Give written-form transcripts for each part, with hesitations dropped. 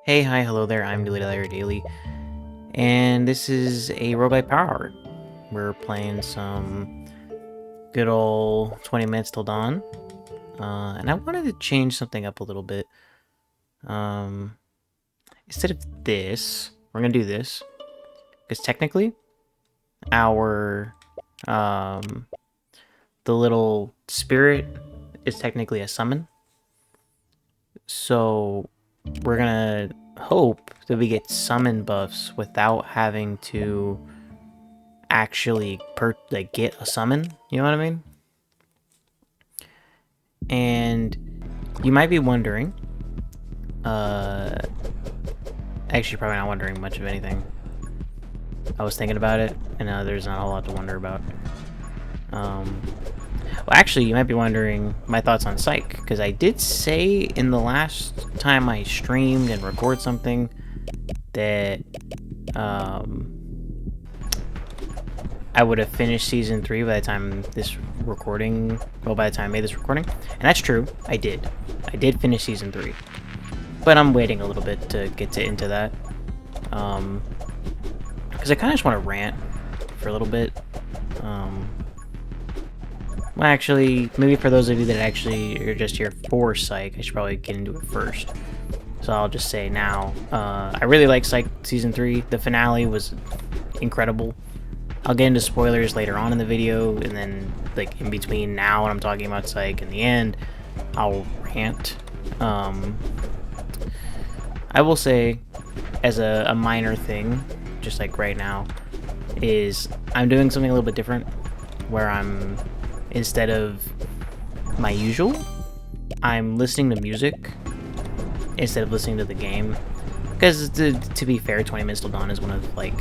Hey, hi, hello there. I'm DilyDaly, and this is a Rogue-lite Power Hour. We're playing some good old 20 minutes till dawn, and I wanted to change something up a little bit. Um, Instead of this, we're gonna do this because technically, our the little spirit is technically a summon. So we're gonna hope that we get summon buffs without having to actually get a summon. You know what I mean? And you might be wondering. Actually, probably not wondering much of anything. I was thinking about it, and there's not a lot to wonder about. Well, actually, you might be wondering my thoughts on Psych, because I did say in the last time I streamed and recorded something that I would have finished Season 3 by the time this recording... Well, by the time I made this recording. And that's true. I did. I did finish Season 3. But I'm waiting a little bit to get into that. Because I kind of just want to rant for a little bit. Well, actually, maybe for those of you that actually are just here for Psych, I should probably get into it first. So I'll just say now, I really like Psych Season 3. The finale was incredible. I'll get into spoilers later on in the video, and then, like, in between now when I'm talking about Psych and the end, I'll rant. I will say, as a minor thing, just like right now, is I'm doing something a little bit different, where I'm, instead of my usual, I'm listening to music instead of listening to the game. Because, to be fair, 20 Minutes Till Dawn is one of, like,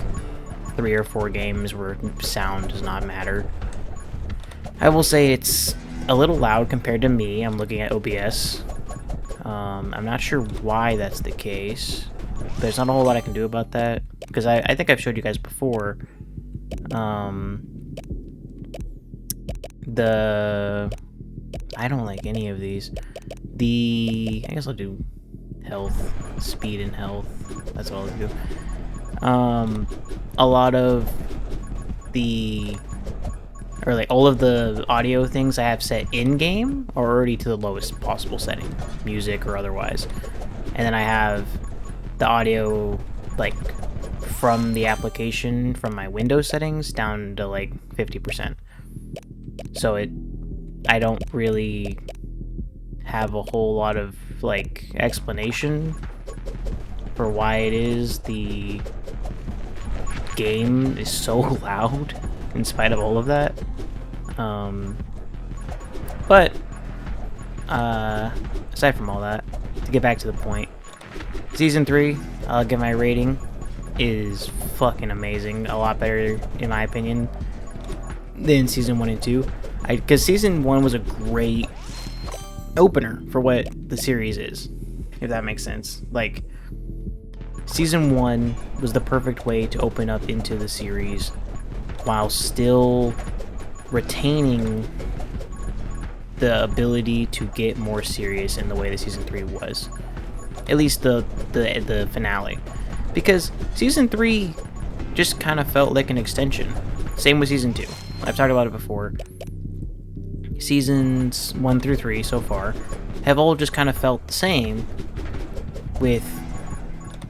3 or 4 games where sound does not matter. I will say it's a little loud compared to me. I'm looking at OBS. I'm not sure why that's the case. There's not a whole lot I can do about that, because I think I've showed you guys before. I don't like any of these. I guess I'll do health, speed and health. That's all I'll do. A lot of all of the audio things I have set in-game are already to the lowest possible setting, music or otherwise. And then I have the audio, like, from the application, from my Windows settings, down to, like, 50%. So I don't really have a whole lot of, like, explanation for why it is the game is so loud in spite of all of that. But aside from all that, to get back to the point, Season 3, I'll give my rating, is fucking amazing. A lot better, in my opinion, than Season 1 and 2. Because Season 1 was a great opener for what the series is, if that makes sense. Like, Season 1 was the perfect way to open up into the series while still retaining the ability to get more serious in the way that Season 3 was. At least the finale. Because Season 3 just kind of felt like an extension. Same with Season 2. I've talked about it before. Seasons 1 through 3 so far have all just kind of felt the same, with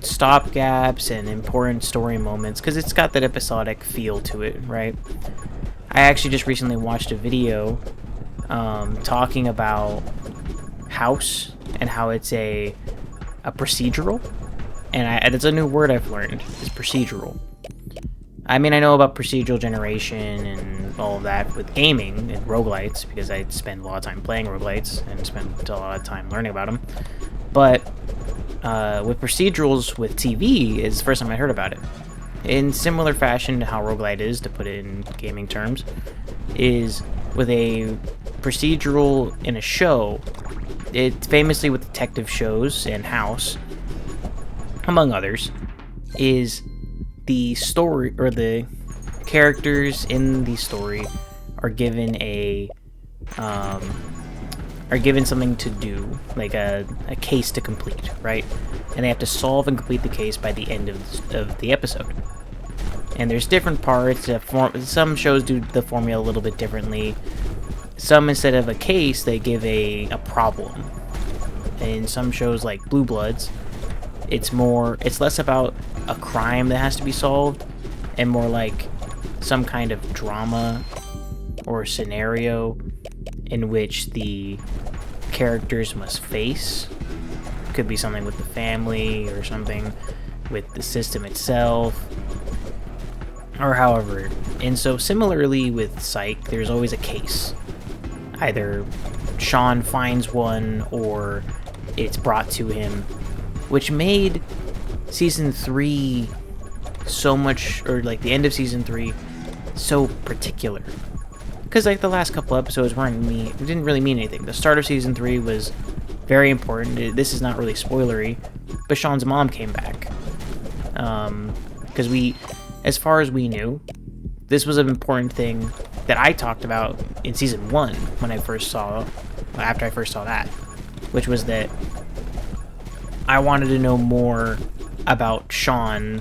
stopgaps and important story moments, because it's got that episodic feel to it, right? I actually just recently watched a video talking about House and how it's a procedural, and it's a new word I've learned, is procedural. I mean, I know about procedural generation and all of that with gaming and roguelites, because I spend a lot of time playing roguelites and spend a lot of time learning about them. But with procedurals with TV, it's the first time I heard about it. In similar fashion to how roguelite is, to put it in gaming terms, is with a procedural in a show. It famously with detective shows and House, among others, is the story, or the characters in the story are given a are given something to do, like a case to complete, right? And they have to solve and complete the case by the end of the episode. And there's different parts. Some shows do the formula a little bit differently. Some, instead of a case, they give a problem. In some shows like Blue Bloods, it's less about a crime that has to be solved, and more like some kind of drama or scenario in which the characters must face. Could be something with the family or something with the system itself, or however. And so similarly with Psych, there's always a case. Either Sean finds one or it's brought to him, which made season 3 so much, or like the end of season 3, so particular. Because like the last couple episodes didn't really mean anything. The start of season 3 was very important. This is not really spoilery, but Sean's mom came back. Because as far as we knew, this was an important thing that I talked about in season 1 after I first saw that, which was that I wanted to know more about Sean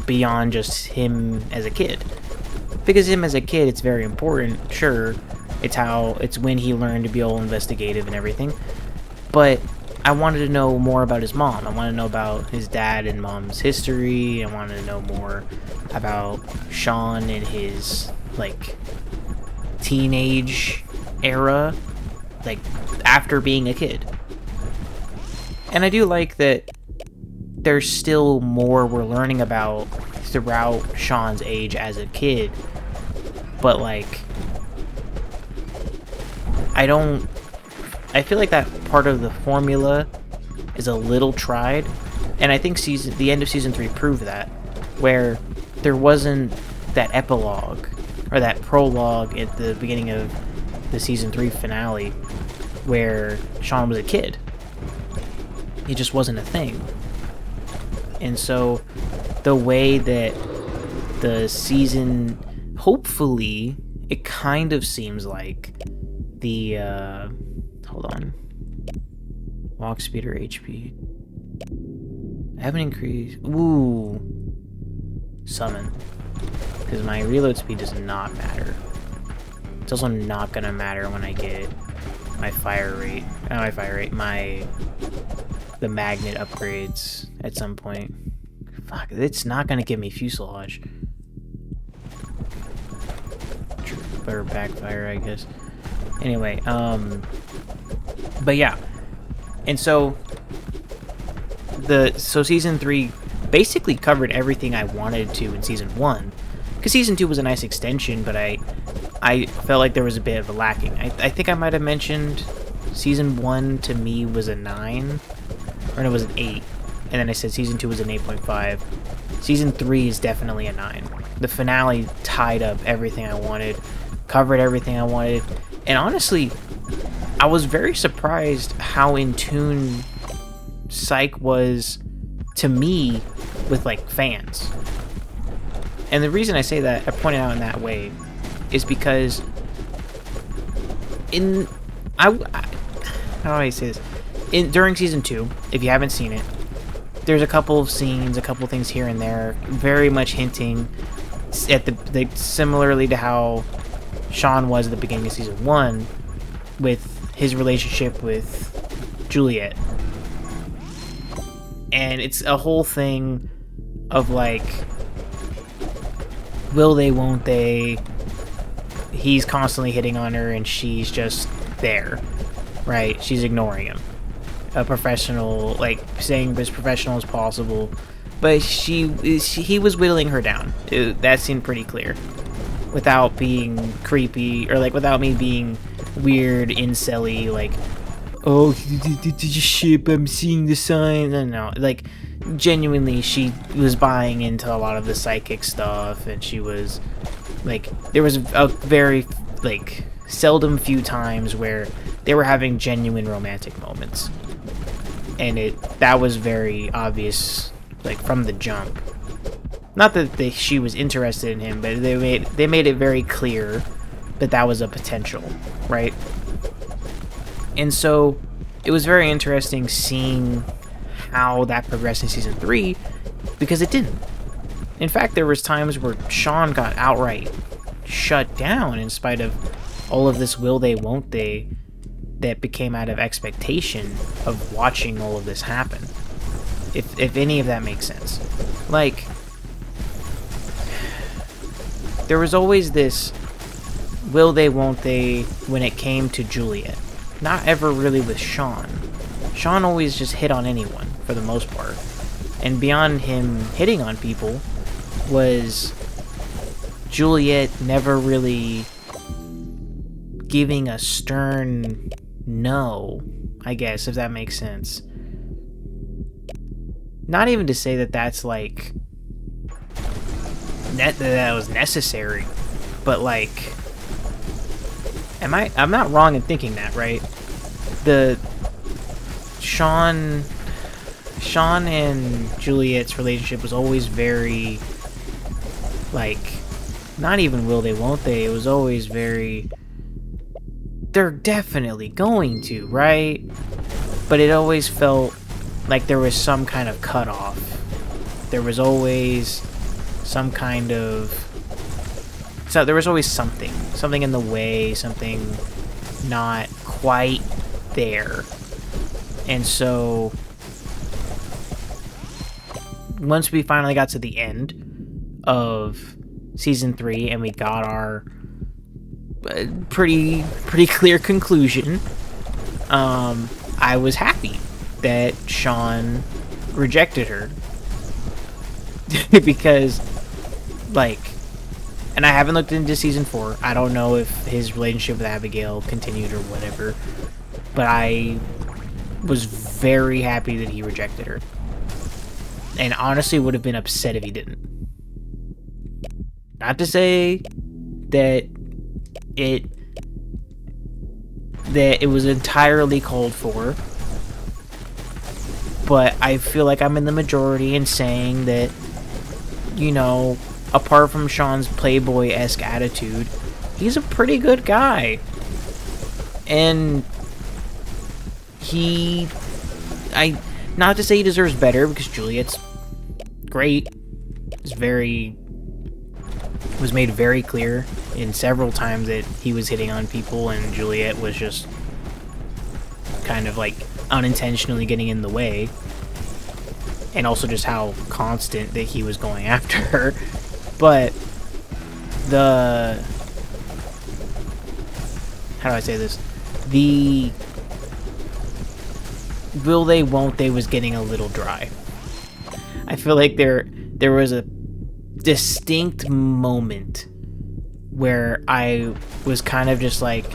beyond just him as a kid. Because him as a kid, it's very important, sure. It's when he learned to be all investigative and everything. But I wanted to know more about his mom. I wanted to know about his dad and mom's history. I wanted to know more about Sean and his, like, teenage era, like, after being a kid. And I do like that there's still more we're learning about throughout Sean's age as a kid. But, like, I feel like that part of the formula is a little tried, and I think the end of season 3 proved that, where there wasn't that epilogue or that prologue at the beginning of the season 3 finale where Sean was a kid. It just wasn't a thing. And so the way that the season, hopefully, it kind of seems like the hold on, walk speed or HP, I haven't increased. Ooh, summon, because my reload speed does not matter. It's also not gonna matter when I get my the magnet upgrades at some point. Fuck, it's not gonna give me fuselage. Or backfire, I guess. Anyway, but yeah. And so season 3 basically covered everything I wanted to in season 1. Because season 2 was a nice extension, but I felt like there was a bit of a lacking. I think I might have mentioned season 1 to me was a 9. Or no, it was an 8. And then I said season 2 was an 8.5. Season 3 is definitely a 9. The finale tied up everything I wanted, covered everything I wanted, and honestly, I was very surprised how in tune Psych was to me with, like, fans. And the reason I say that, I point it out in that way, is because how do I say this? During season 2, if you haven't seen it, there's a couple of scenes, a couple of things here and there, very much hinting at similarly to how Sean was at the beginning of season 1 with his relationship with Juliet. And it's a whole thing of, like, will they, won't they? He's constantly hitting on her and she's just there, right? She's ignoring him. A professional, like, saying as professional as possible, but he was whittling her down. That seemed pretty clear, without being creepy, or, like, without me being weird, incel-y, like, oh, the ship, I'm seeing the signs. No, like, genuinely, she was buying into a lot of the psychic stuff, and she was, like, there was a very, like, seldom few times where they were having genuine romantic moments. And that was very obvious, like, from the jump. Not that she was interested in him, but they made it very clear that that was a potential, right? And so it was very interesting seeing how that progressed in Season 3, because it didn't. In fact, there was times where Sean got outright shut down in spite of all of this will they, won't they that became out of expectation of watching all of this happen. If any of that makes sense. Like, there was always this will they, won't they when it came to Juliet. Not ever really with Sean. Sean always just hit on anyone, for the most part. And beyond him hitting on people, was Juliet never really giving a stern no, I guess, if that makes sense. Not even to say that that's, like, that was necessary, but, like, I'm not wrong in thinking that, right? The Sean and Juliet's relationship was always very, like, not even will they, won't they, it was always very, they're definitely going to, right? But it always felt like there was some kind of cutoff. There was always some kind of, so there was always something in the way, something not quite there. And so once we finally got to the end of Season 3 and we got our pretty clear conclusion, I was happy that Sean rejected her. Because, like, and I haven't looked into Season 4. I don't know if his relationship with Abigail continued or whatever, but I was very happy that he rejected her. And honestly would have been upset if he didn't. Not to say that it was entirely called for, but I feel like I'm in the majority in saying that, you know, apart from Sean's playboy-esque attitude, he's a pretty good guy. And not to say he deserves better, because Juliet's great. Was made very clear in several times that he was hitting on people, and Juliet was just kind of like unintentionally getting in the way. And also just how constant that he was going after her. But how do I say this? The will they, won't they was getting a little dry. I feel like there was a distinct moment where I was kind of just like,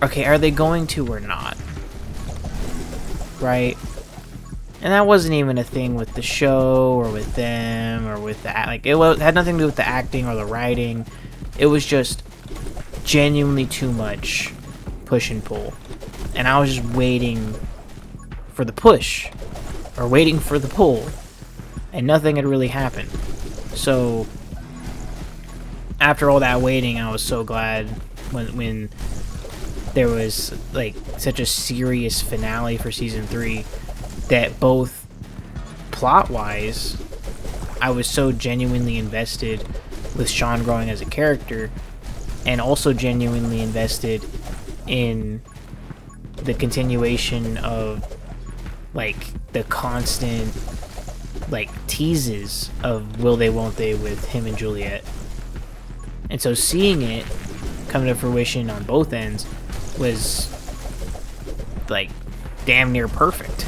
okay, are they going to or not? Right? And that wasn't even a thing with the show or with them or with the, like, it had nothing to do with the acting or the writing. It was just genuinely too much push and pull. And I was just waiting for the push or waiting for the pull, and nothing had really happened. So after all that waiting, I was so glad when there was, like, such a serious finale for Season 3 that both plot-wise, I was so genuinely invested with Sean growing as a character, and also genuinely invested in the continuation of, like, the constant, like, teases of will they, won't they with him and Juliet. And so seeing it come to fruition on both ends was, like, damn near perfect.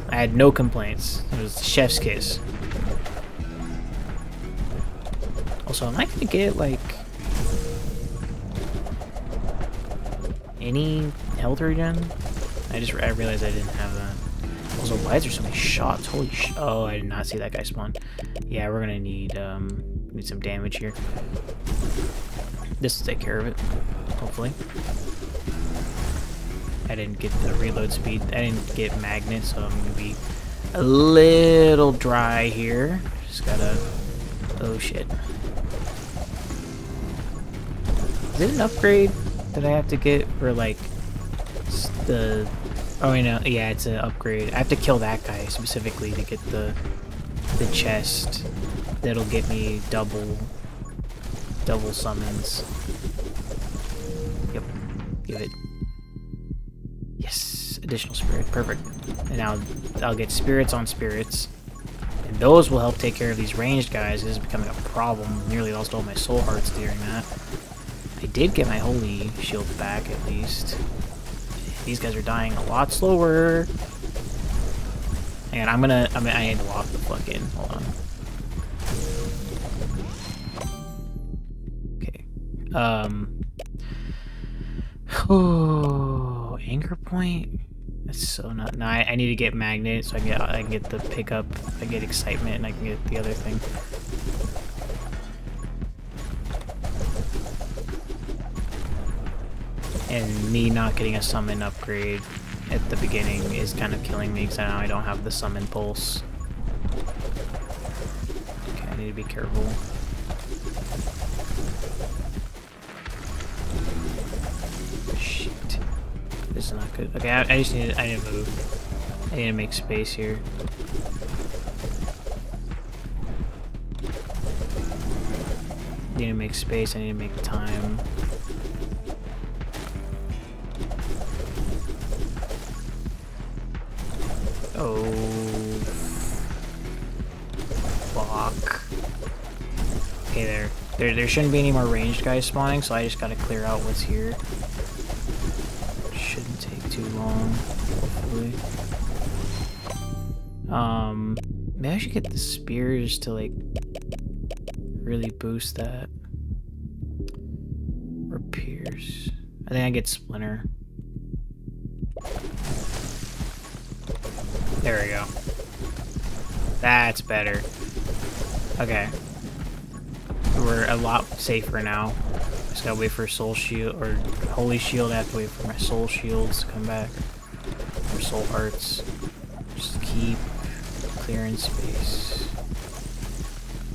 I had no complaints. It was chef's kiss. Also, am I gonna get, like, any health regen? I realized I didn't have that. Also, why is there so many shots? Holy oh, I did not see that guy spawn. Yeah, we're gonna need some damage here. This will take care of it, hopefully. I didn't get the reload speed. I didn't get magnets, so I'm gonna be a little dry here. Just gotta, oh shit. Is it an upgrade that I have to get for, like, The... Oh, I know. Yeah, it's an upgrade. I have to kill that guy specifically to get the chest. That'll get me double summons. Yep. Give it. Yes. Additional spirit. Perfect. And now I'll get spirits on spirits. And those will help take care of these ranged guys. This is becoming a problem. Nearly lost all my soul hearts during that. I did get my holy shield back at least. These guys are dying a lot slower. And I need to lock the fuck in. Hold on. Oh, anchor point. That's so not. No, I need to get magnet so I can get the pickup. I get excitement and I can get the other thing. And me not getting a summon upgrade at the beginning is kind of killing me because now I don't have the summon pulse. Okay, I need to be careful. Shit. This is not good. Okay, I need to move. I need to make space here. I need to make space, I need to make time. Oh, fuck. Okay, there shouldn't be any more ranged guys spawning, so I just gotta clear out what's here. Shouldn't take too long, hopefully. Maybe I should get the spears to, like, really boost that. Or pierce. I think I get splinter. There we go. That's better. Okay. We're a lot safer now. Just gotta wait for soul shield or holy shield. I have to wait for my soul shields to come back. Or soul hearts. Just keep clearing space.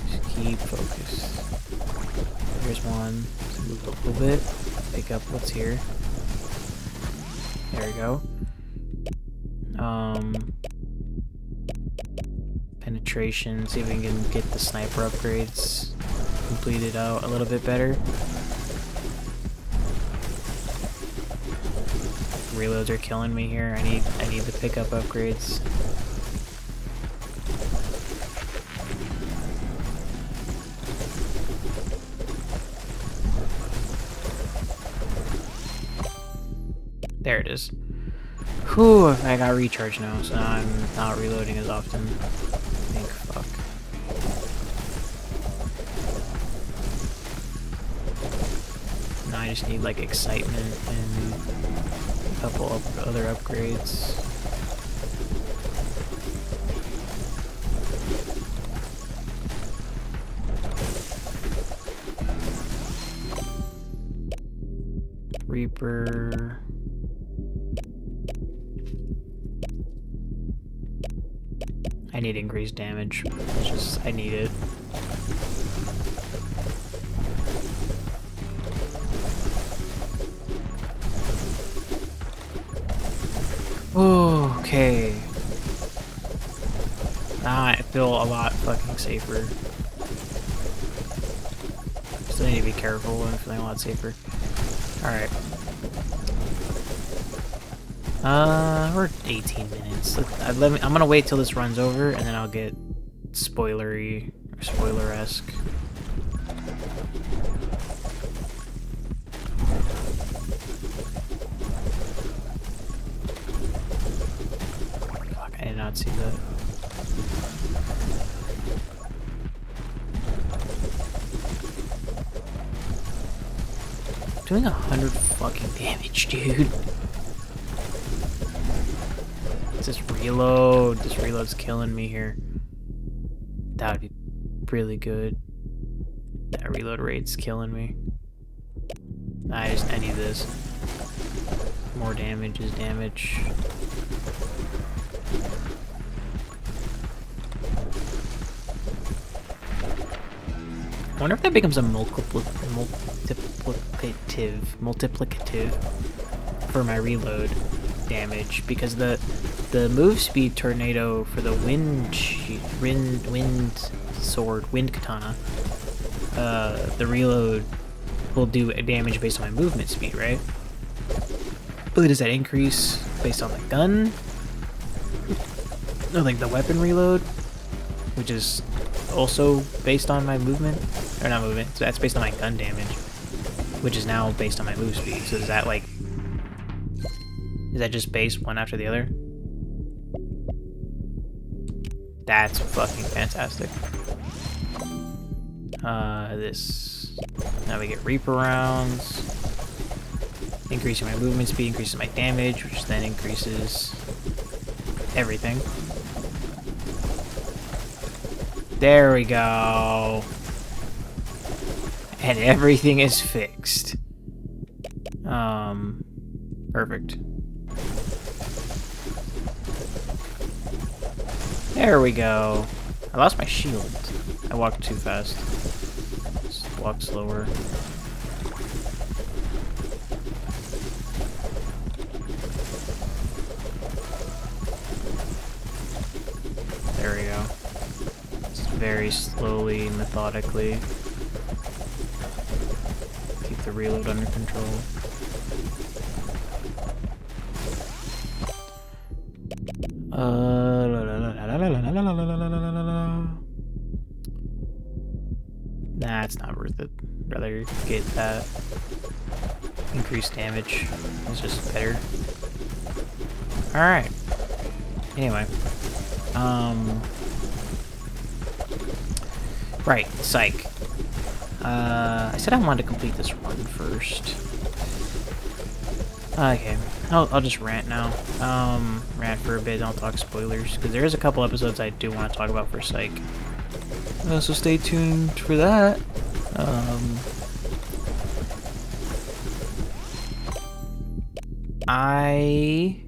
Just keep focused. Here's one. Just move a little bit. Pick up what's here. There we go. Penetration, see if we can get the sniper upgrades completed out a little bit better. Reloads are killing me here. I need the pickup upgrades. There it is. Whew, I got recharge now, so now I'm not reloading as often. Thank fuck. Now I just need like excitement and a couple of other upgrades. Reaper. I need increased damage. It's just, I need it. Okay. Now I feel a lot fucking safer. Still need to be careful. I'm feeling a lot safer. Alright. We're 18 minutes. I'm gonna wait till this runs over, and then I'll get spoilery, or spoiler-esque. Fuck, I did not see that. Doing 100 fucking damage, dude. Just reload. This reload's killing me here. That would be really good. That reload rate's killing me. I need this. More damage is damage. I wonder if that becomes a multiplicative for my reload. damage because the move speed tornado for the wind sword, wind katana, the reload will do damage based on my movement speed, right? But does that increase based on the gun? No, like the weapon reload, which is also based on my movement, or not movement, so that's based on my gun damage, which is now based on my move speed. So is that like, is that just based one after the other? That's fucking fantastic. This, now we get Reaper rounds, increasing my movement speed, increases my damage, which then increases everything. There we go. And everything is fixed. Perfect. There we go. I lost my shield. I walked too fast. Just walk slower. There we go. Just very slowly, methodically. Keep the reload under control. Nah, it's not worth it. Rather get that increased damage. It's just better. Alright. Anyway. Right, psych. I said I wanted to complete this run first. Okay, I'll just rant now. Rant for a bit, I'll talk spoilers, because there is a couple episodes I do want to talk about for Psych. So stay tuned for that. I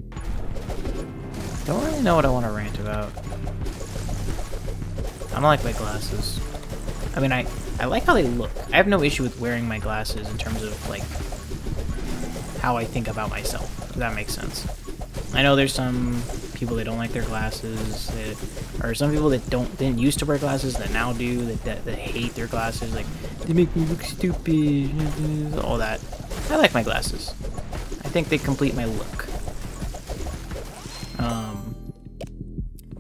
don't really know what I want to rant about. I don't like my glasses. I mean, I like how they look. I have no issue with wearing my glasses in terms of, like, how I think about myself, if that makes sense. I know there's some people that don't like their glasses, or some people that didn't used to wear glasses that now do, that hate their glasses, like, they make me look stupid, all that. I like my glasses. I think they complete my look.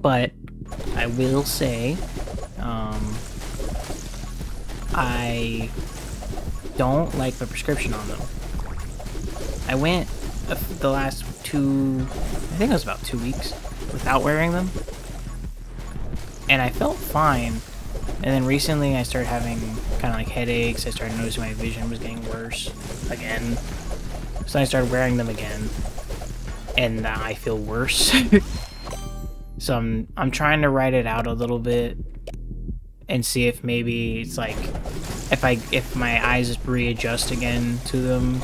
But I will say, I don't like the prescription on them. I went the last I think it was about 2 weeks without wearing them, and I felt fine. And then recently I started having kind of like headaches. I started noticing my vision was getting worse again, so I started wearing them again, and now I feel worse. So I'm trying to write it out a little bit and see if maybe it's like if my eyes readjust again to them,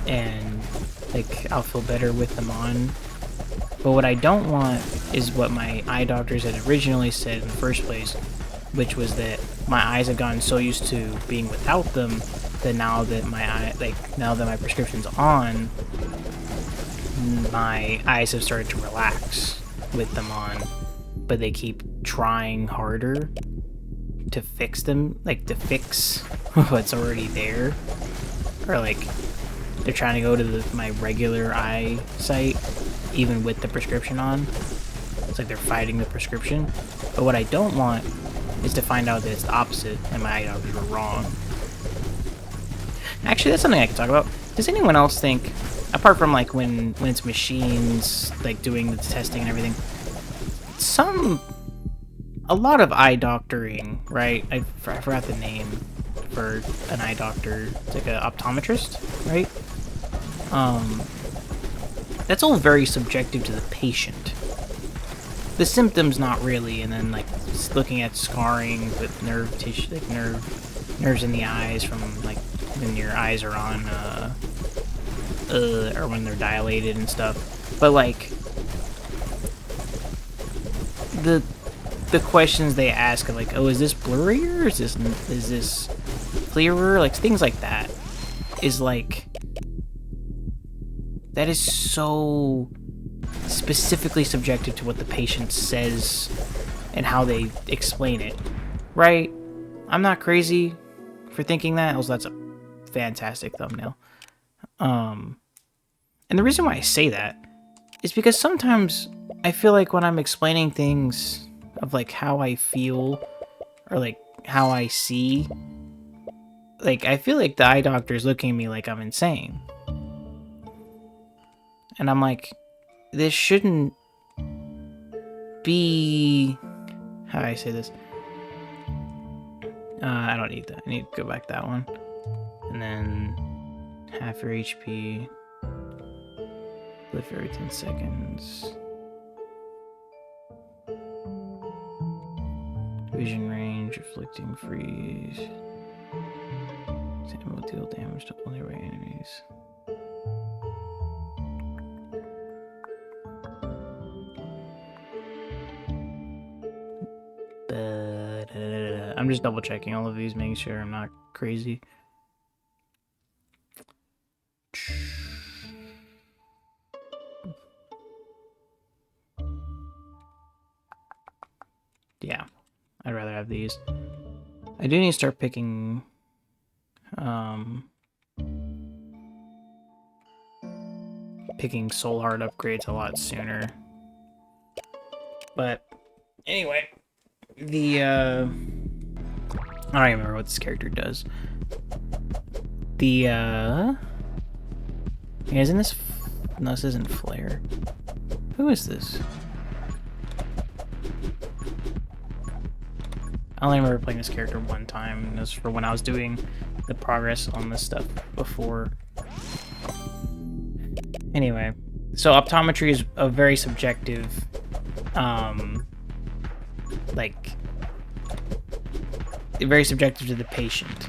and like I'll feel better with them on. But what I don't want is what my eye doctors had originally said in the first place, which was that my eyes have gotten so used to being without them that now that now that my prescription's on, my eyes have started to relax with them on, but they keep trying harder to fix them, like to fix what's already there, or like they're trying to go to my regular eyesight even with the prescription on. It's like they're fighting the prescription. But what I don't want is to find out that it's the opposite and my eye doctors were wrong. Actually, that's something I can talk about. Does anyone else think, apart from like when it's machines like doing the testing and everything, a lot of eye doctoring, right? I forgot the name for an eye doctor. It's like an optometrist, right? That's all very subjective to the patient. The symptoms not really, and then like looking at scarring with nerve tissue, like nerves in the eyes from like when your eyes are on, or when they're dilated and stuff. But like the questions they ask are like, oh, is this blurrier? Is this clearer? Like things like that is like that is so specifically subjective to what the patient says and how they explain it, right? I'm not crazy for thinking that. Also, that's a fantastic thumbnail. And the reason why I say that is because sometimes I feel like when I'm explaining things of like how I feel or like how I see, like I feel like the eye doctor is looking at me like I'm insane. And I'm like, this shouldn't be... How do I say this? I don't need that. I need to go back that one. And then half your HP. Live every 10 seconds. Vision range, afflicting freeze. Sam will deal damage to only right enemies. I'm just double checking all of these, making sure I'm not crazy. Yeah, I'd rather have these. I do need to start picking picking soul heart upgrades a lot sooner. But anyway, I don't even remember what this character does. Isn't this... No, this isn't Flare. Who is this? I only remember playing this character one time, and it was for when I was doing the progress on this stuff before. Anyway, so optometry is a very subjective, like, very subjective to the patient.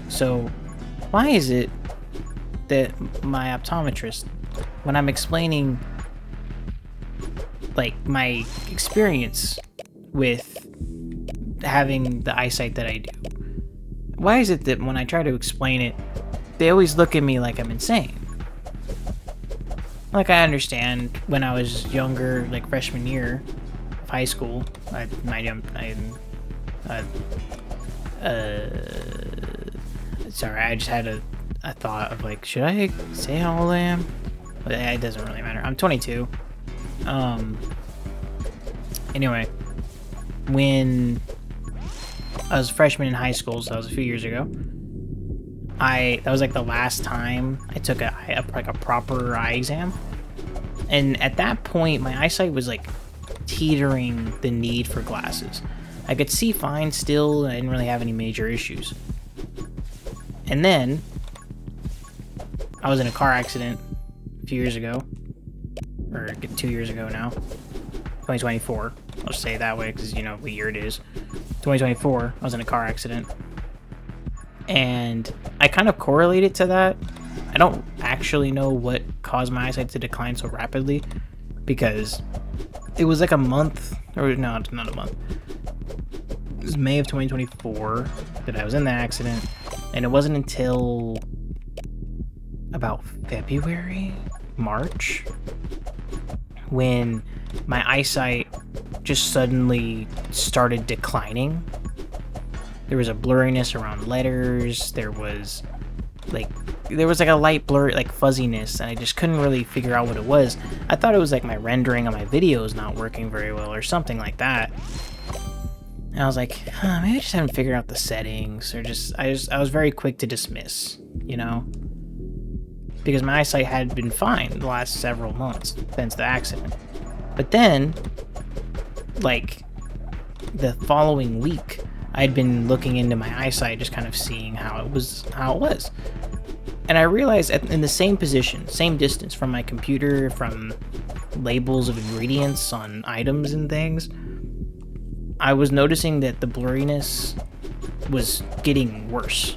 So why is it that my optometrist, when I'm explaining like my experience with having the eyesight that I do, why is it that when I try to explain it, they always look at me like I'm insane? Like, I understand when I was younger, like freshman year of high school, sorry, I just had a thought of like, should I say how old I am? But it doesn't really matter. I'm 22. Anyway, when I was a freshman in high school, so that was a few years ago, that was like the last time I took a proper eye exam. And at that point, my eyesight was like teetering the need for glasses. I could see fine still, and I didn't really have any major issues. And then I was in a car accident a few years ago, or 2 years ago now, 2024. I'll just say it that way because you know what year it is. 2024, I was in a car accident. And I kind of correlated to that. I don't actually know what caused my eyesight to decline so rapidly, because it was like a month, or no, it's not a month. It was May of 2024 that I was in the accident, and it wasn't until about February, March, when my eyesight just suddenly started declining. There was a blurriness around letters, there was like a light blur, like fuzziness, and I just couldn't really figure out what it was. I thought it was like my rendering on my videos not working very well or something like that. And I was like, maybe I just haven't figured out the settings, or I was very quick to dismiss, you know? Because my eyesight had been fine the last several months since the accident. But then, like, the following week, I'd been looking into my eyesight, just kind of seeing how it was. And I realized in the same position, same distance from my computer, from labels of ingredients on items and things, I was noticing that the blurriness was getting worse.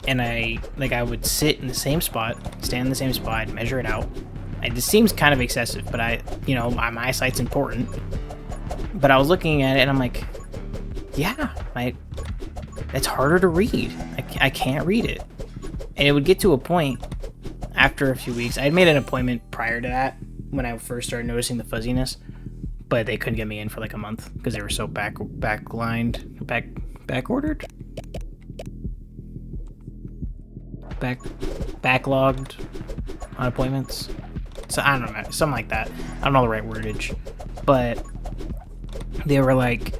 And I would sit in the same spot, stand in the same spot, measure it out. This seems kind of excessive, but my eyesight's important. But I was looking at it and I'm like, yeah, it's harder to read. I can't read it. And it would get to a point, after a few weeks, I had made an appointment prior to that when I first started noticing the fuzziness, but they couldn't get me in for like a month because they were so backlogged on appointments. So I don't know, something like that. I don't know the right wordage, but they were like,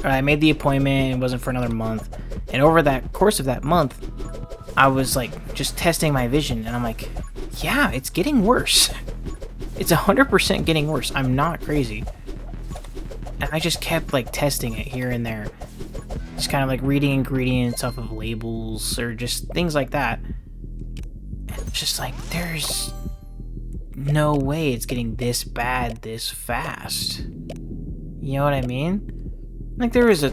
I made the appointment, it wasn't for another month, and over that course of that month, I was like just testing my vision, and I'm like, yeah, it's getting worse. It's 100% getting worse. I'm not crazy. And I just kept like testing it here and there, just kind of like reading ingredients off of labels or just things like that. And just like, there's no way it's getting this bad this fast. You know what I mean? Like, there is a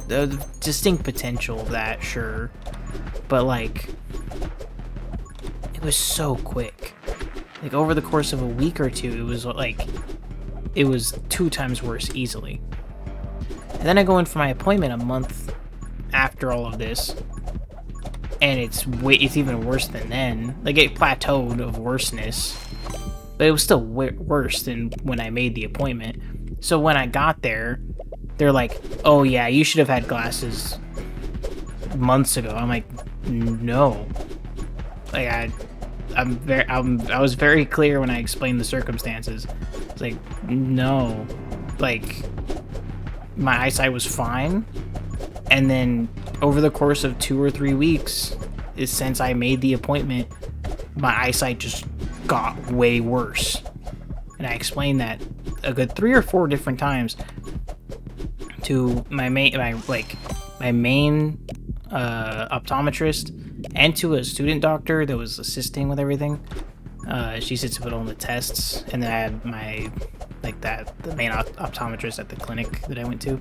distinct potential of that, sure, but like, it was so quick. Like, over the course of a week or two, it was like, it was 2 times worse easily. And then I go in for my appointment a month after all of this, and it's even worse than then. Like, it plateaued of worseness, but it was still worse than when I made the appointment. So when I got there, they're like, oh yeah, you should have had glasses months ago. I'm like, no. Like, I was very clear when I explained the circumstances. It's like, no. Like, my eyesight was fine, and then over the course of 2 or 3 weeks, since I made the appointment, my eyesight just got way worse. And I explained that a good 3 or 4 different times to my main optometrist, and to a student doctor that was assisting with everything. She sits with all the tests, and then I had my the main optometrist at the clinic that I went to,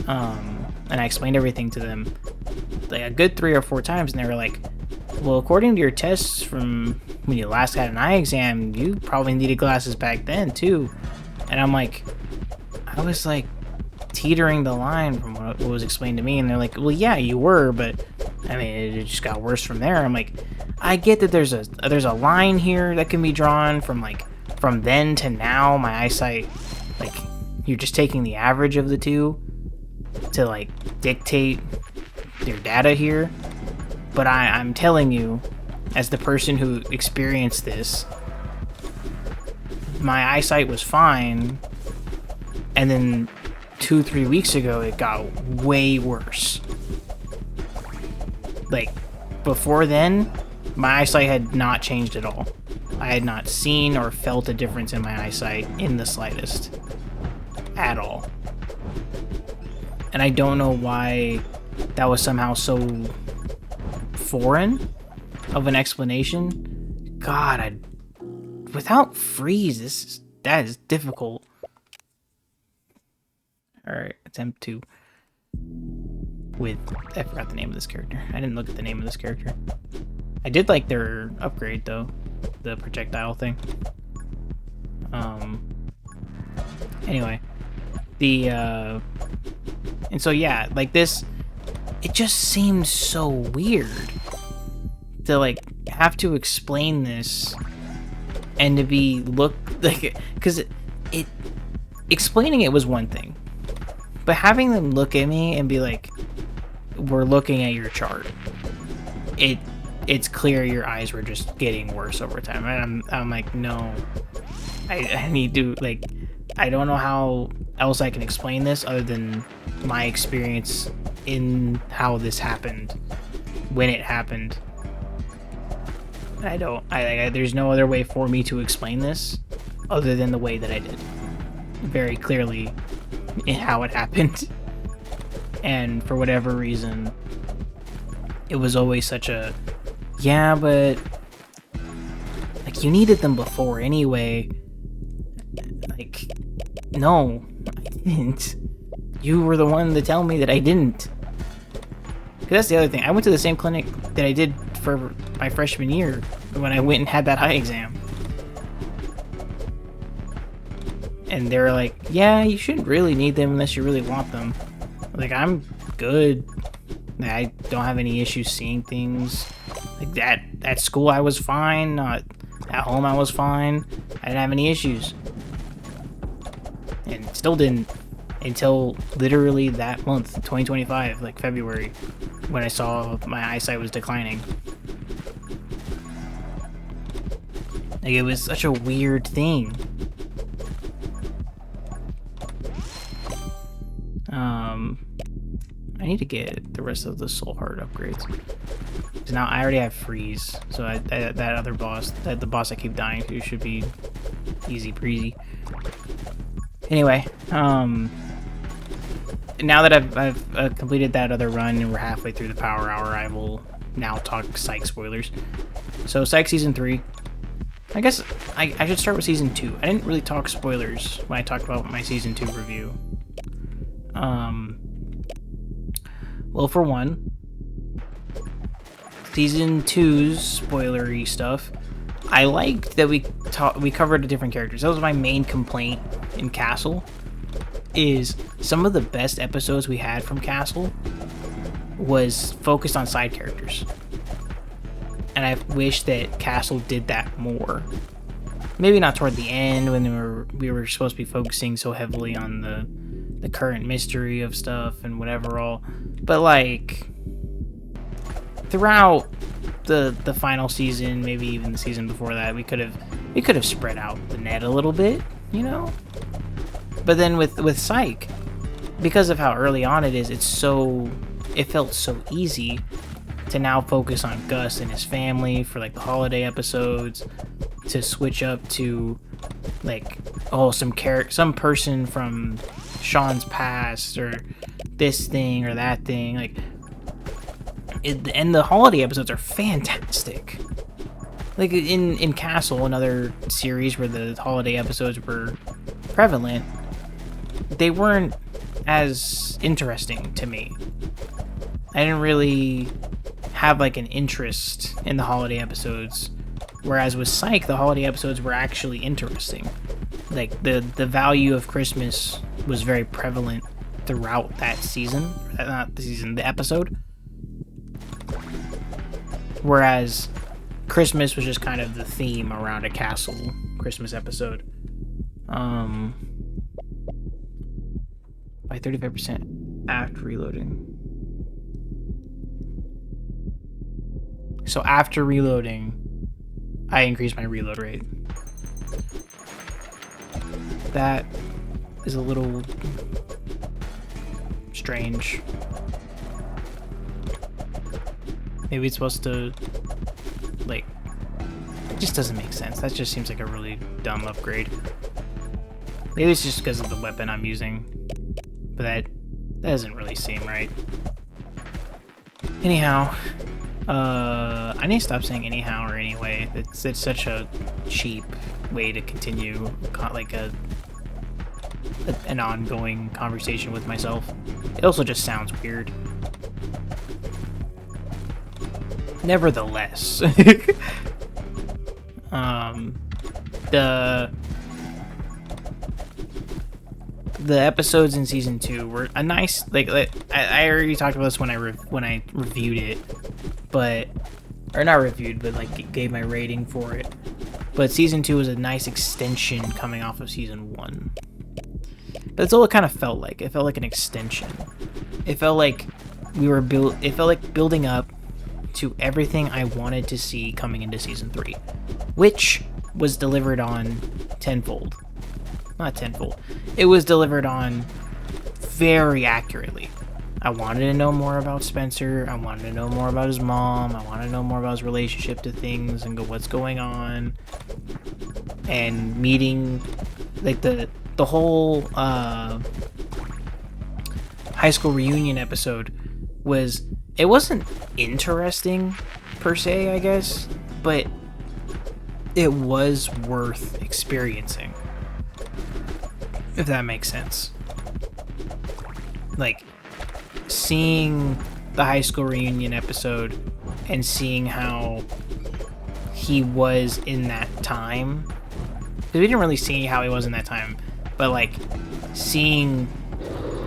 and I explained everything to them like a good 3 or 4 times, and they were like, well, according to your tests from when you last had an eye exam, you probably needed glasses back then too. And I'm like, I was like teetering the line from what was explained to me, and they're like, well, yeah, you were, but I mean, it just got worse from there. I'm like, I get that there's a line here that can be drawn from like from then to now. My eyesight, like, you're just taking the average of the two to like dictate your data here. But I'm telling you, as the person who experienced this, my eyesight was fine, and then 2-3 weeks ago it got way worse. Like, before then, my eyesight had not changed at all. I had not seen or felt a difference in my eyesight in the slightest. At all. And I don't know why that was somehow so foreign of an explanation. God, without freeze, that is difficult. Alright, attempt 2. I forgot the name of this character. I didn't look at the name of this character. I did like their upgrade though, the projectile thing. Anyway, and so yeah, like this, it just seems so weird to like have to explain this and to be because it explaining it was one thing, but having them look at me and be like, we're looking at your chart, it's clear your eyes were just getting worse over time. And I'm like, no, I need to, like, I don't know how else I can explain this other than my experience in how this happened, when it happened. There's no other way for me to explain this other than the way that I did. Very clearly in how it happened. And for whatever reason, it was always such a, yeah, but like, you needed them before anyway. Like, no, I didn't. You were the one to tell me that I didn't. Because that's the other thing. I went to the same clinic that I did for my freshman year when I went and had that eye exam. And they were like, yeah, you shouldn't really need them unless you really want them. Like, I'm good. I don't have any issues seeing things like that. At school, I was fine. At home, I was fine. I didn't have any issues. And still didn't until literally that month, 2025, like February, when I saw my eyesight was declining. Like, it was such a weird thing. I need to get the rest of the soul heart upgrades. So now I already have freeze, so that other boss, the boss I keep dying to, should be easy breezy. Anyway, now that I've completed that other run and we're halfway through the power hour, I will now talk Psych spoilers. So Psych Season 3. I guess I should start with Season 2. I didn't really talk spoilers when I talked about my Season 2 review. Well, for one, Season 2's spoilery stuff, I liked that we covered the different characters. That was my main complaint in Castle, is some of the best episodes we had from Castle was focused on side characters. And I wish that Castle did that more. Maybe not toward the end when we were supposed to be focusing so heavily on the current mystery of stuff and whatever all. But like throughout the final season, maybe even the season before that, we could have spread out the net a little bit, you know? But then with Psych, because of how early on it is, it felt so easy to now focus on Gus and his family for like the holiday episodes, to switch up to like, oh, some person from Sean's past, or this thing or that thing, like and the holiday episodes are fantastic. Like in Castle, another series where the holiday episodes were prevalent, they weren't as interesting to me. I didn't really have like an interest in the holiday episodes, whereas with Psych, the holiday episodes were actually interesting. Like the value of Christmas was very prevalent throughout that season, not the season, the episode. Whereas Christmas was just kind of the theme around a Castle Christmas episode. By 35% after reloading. So after reloading, I increased my reload rate. That is a little strange. Maybe it's supposed to, like, it just doesn't make sense. That just seems like a really dumb upgrade. Maybe it's just because of the weapon I'm using, but that doesn't really seem right. Anyhow, I need to stop saying anyhow or anyway. It's such a cheap way to continue like an ongoing conversation with myself. It also just sounds weird. Nevertheless, the episodes in season 2 were a nice, like I already talked about this when I reviewed it, but not reviewed, but like gave my rating for it. But season 2 was a nice extension coming off of season 1. That's all it kind of felt like. It felt like an extension. It felt like it felt like building up to everything I wanted to see coming into season 3, which was delivered on tenfold. Not tenfold. It was delivered on very accurately. I wanted to know more about Spencer. I wanted to know more about his mom. I wanted to know more about his relationship to things and what's going on. And meeting, like the whole high school reunion episode it wasn't interesting per se, I guess, but it was worth experiencing, if that makes sense. Like, seeing the high school reunion episode and seeing how he was in that time, because we didn't really see how he was in that time, but like seeing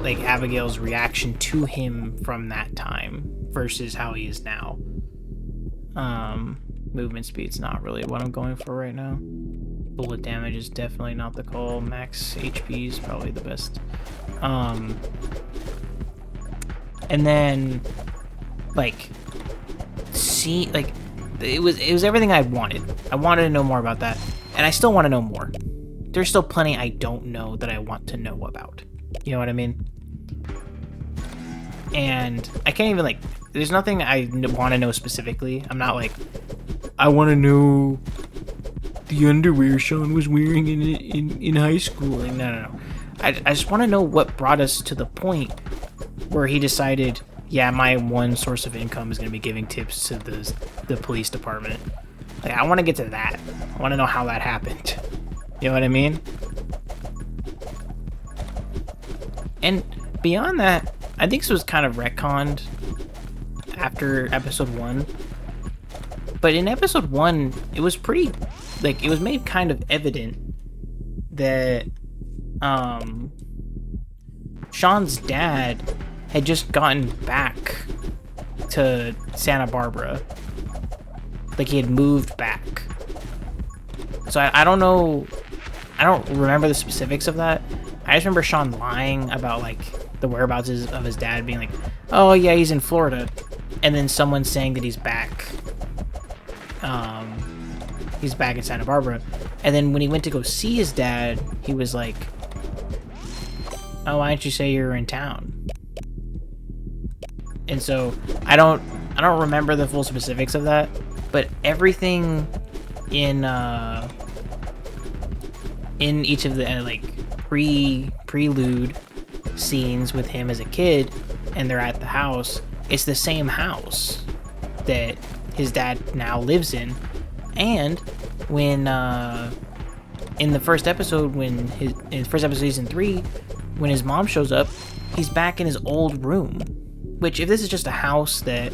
like Abigail's reaction to him from that time versus how he is now, movement speed's not really what I'm going for right now. Bullet damage is definitely not the call. Max HP is probably the best. And then, like, it was everything I wanted. I wanted to know more about that, and I still want to know more. There's still plenty I don't know that I want to know about. You know what I mean? And I can't even, like, there's nothing I want to know specifically. I'm not like, I want to know the underwear Sean was wearing in high school. Like, no. I just want to know what brought us to the point where he decided, yeah, my one source of income is going to be giving tips to the police department. Like, I want to get to that. I want to know how that happened. You know what I mean? And beyond that, I think this was kind of retconned after episode 1. But in episode 1, it was pretty, like, it was made kind of evident that Sean's dad had just gotten back to Santa Barbara. Like, he had moved back. So I don't know, I don't remember the specifics of that. I just remember Sean lying about, like, the whereabouts of his dad, being like, oh yeah, he's in Florida. And then someone saying that he's back. He's back in Santa Barbara. And then when he went to go see his dad, he was like, oh, why didn't you say you were in town? And so I don't remember the full specifics of that, but everything in each of the like prelude scenes with him as a kid, and they're at the house, it's the same house that his dad now lives in. And when in the first episode, in the first episode of season 3, when his mom shows up, he's back in his old room. Which, if this is just a house that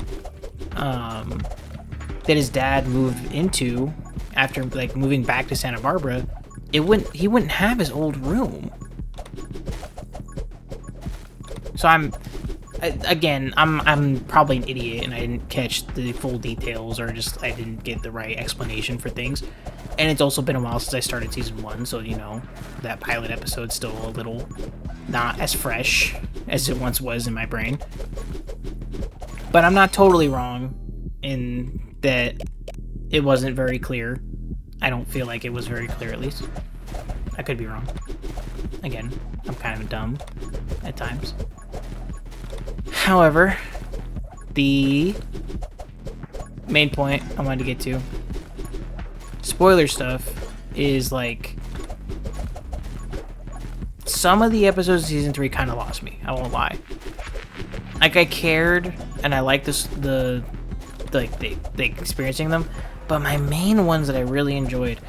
that his dad moved into after, like, moving back to Santa Barbara, he wouldn't have his old room. So I'm probably an idiot, and I didn't catch the full details, or just I didn't get the right explanation for things. And it's also been a while since I started season 1, so, you know, that pilot episode's still a little not as fresh as it once was in my brain. But I'm not totally wrong in that it wasn't very clear. I don't feel like it was very clear, at least. I could be wrong. Again, I'm kind of dumb at times. However, the main point I wanted to get to, spoiler stuff, is, like, some of the episodes of season 3 kind of lost me. I won't lie. Like, I cared, and I liked the experiencing them, but my main ones that I really enjoyed,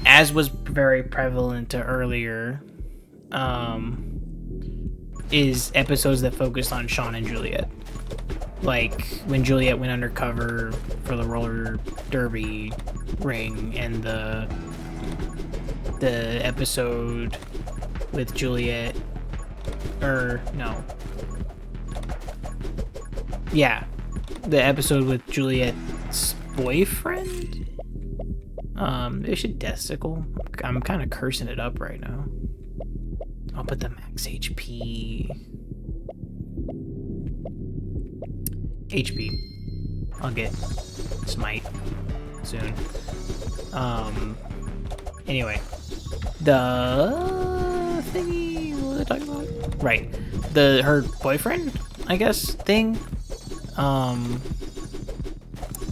as was very prevalent to earlier, is episodes that focused on Sean and Juliet. Like, when Juliet went undercover for the roller derby ring, and the episode with Juliet, the episode with Juliet's boyfriend? Is it Desticle? I'm kind of cursing it up right now. I'll put the max HP. I'll get Smite soon. Anyway. The thingy, what was I talking about? Right. Her boyfriend, I guess, thing.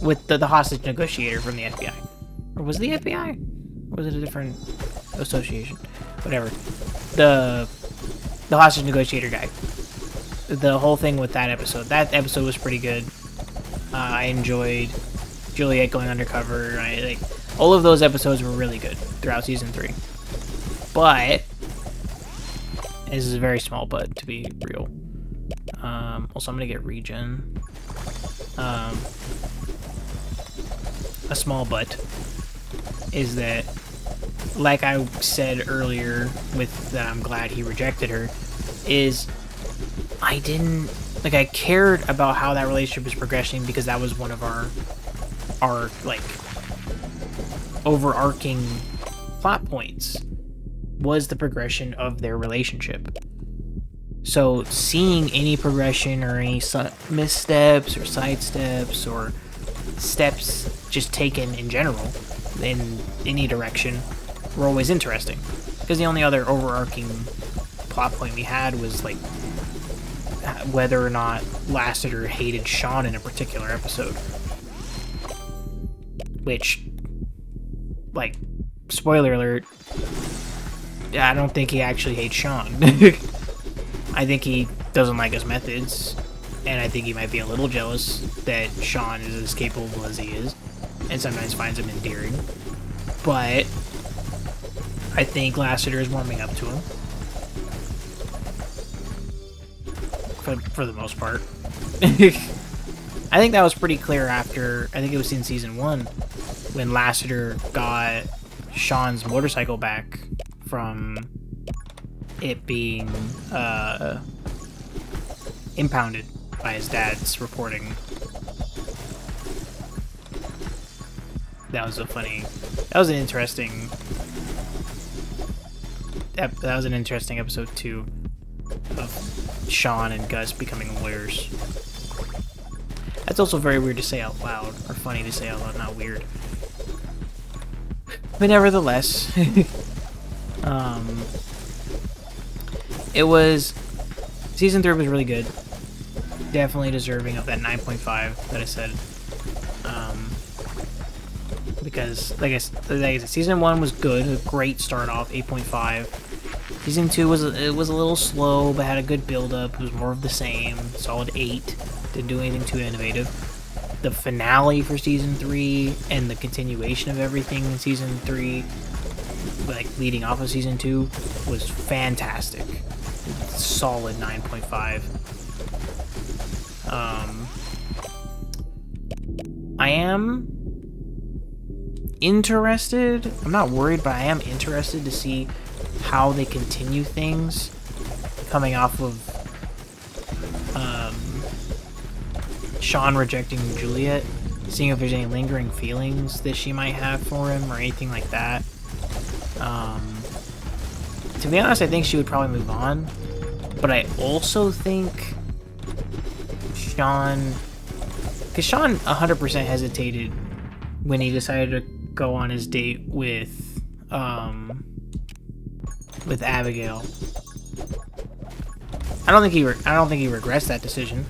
With the hostage negotiator from the FBI. Or was it the FBI? Or was it a different association? Whatever. The hostage negotiator guy. The whole thing with that episode. That episode was pretty good. I enjoyed Juliet going undercover. All of those episodes were really good throughout season 3. But this is a very small but, to be real. Also, I'm gonna get regen. A small but is that, like I said earlier, with that I'm glad he rejected her, is I cared about how that relationship is progressing, because that was one of our overarching plot points was the progression of their relationship. So seeing any progression or any missteps or sidesteps or steps just taken in general in any direction were always interesting. Because the only other overarching plot point we had was like whether or not Lassiter hated Sean in a particular episode. Which, like, spoiler alert, I don't think he actually hates Sean. I think he doesn't like his methods, and I think he might be a little jealous that Sean is as capable as he is, and sometimes finds him endearing. But I think Lassiter is warming up to him. For the most part. I think that was pretty clear after, I think it was in season 1, when Lassiter got Sean's motorcycle back from it being impounded by his dad's reporting. That was an interesting episode too, of Sean and Gus becoming lawyers. That's also very weird to say out loud, or funny to say out loud, not weird. But nevertheless, season 3 was really good. Definitely deserving of that 9.5 that I said. Because, like I said, season 1 was good, a great start off, 8.5. Season 2 was a little slow, but had a good build-up. It was more of the same, solid 8. Didn't do anything too innovative. The finale for season 3 and the continuation of everything in season 3, like leading off of season 2, was fantastic. Solid 9.5. I am interested. I'm not worried, but I am interested to see how they continue things coming off of Sean rejecting Juliet, seeing if there's any lingering feelings that she might have for him or anything like that. To be honest, I think she would probably move on, but I also think because Sean 100% hesitated when he decided to go on his date with Abigail. I don't think he regrets that decision,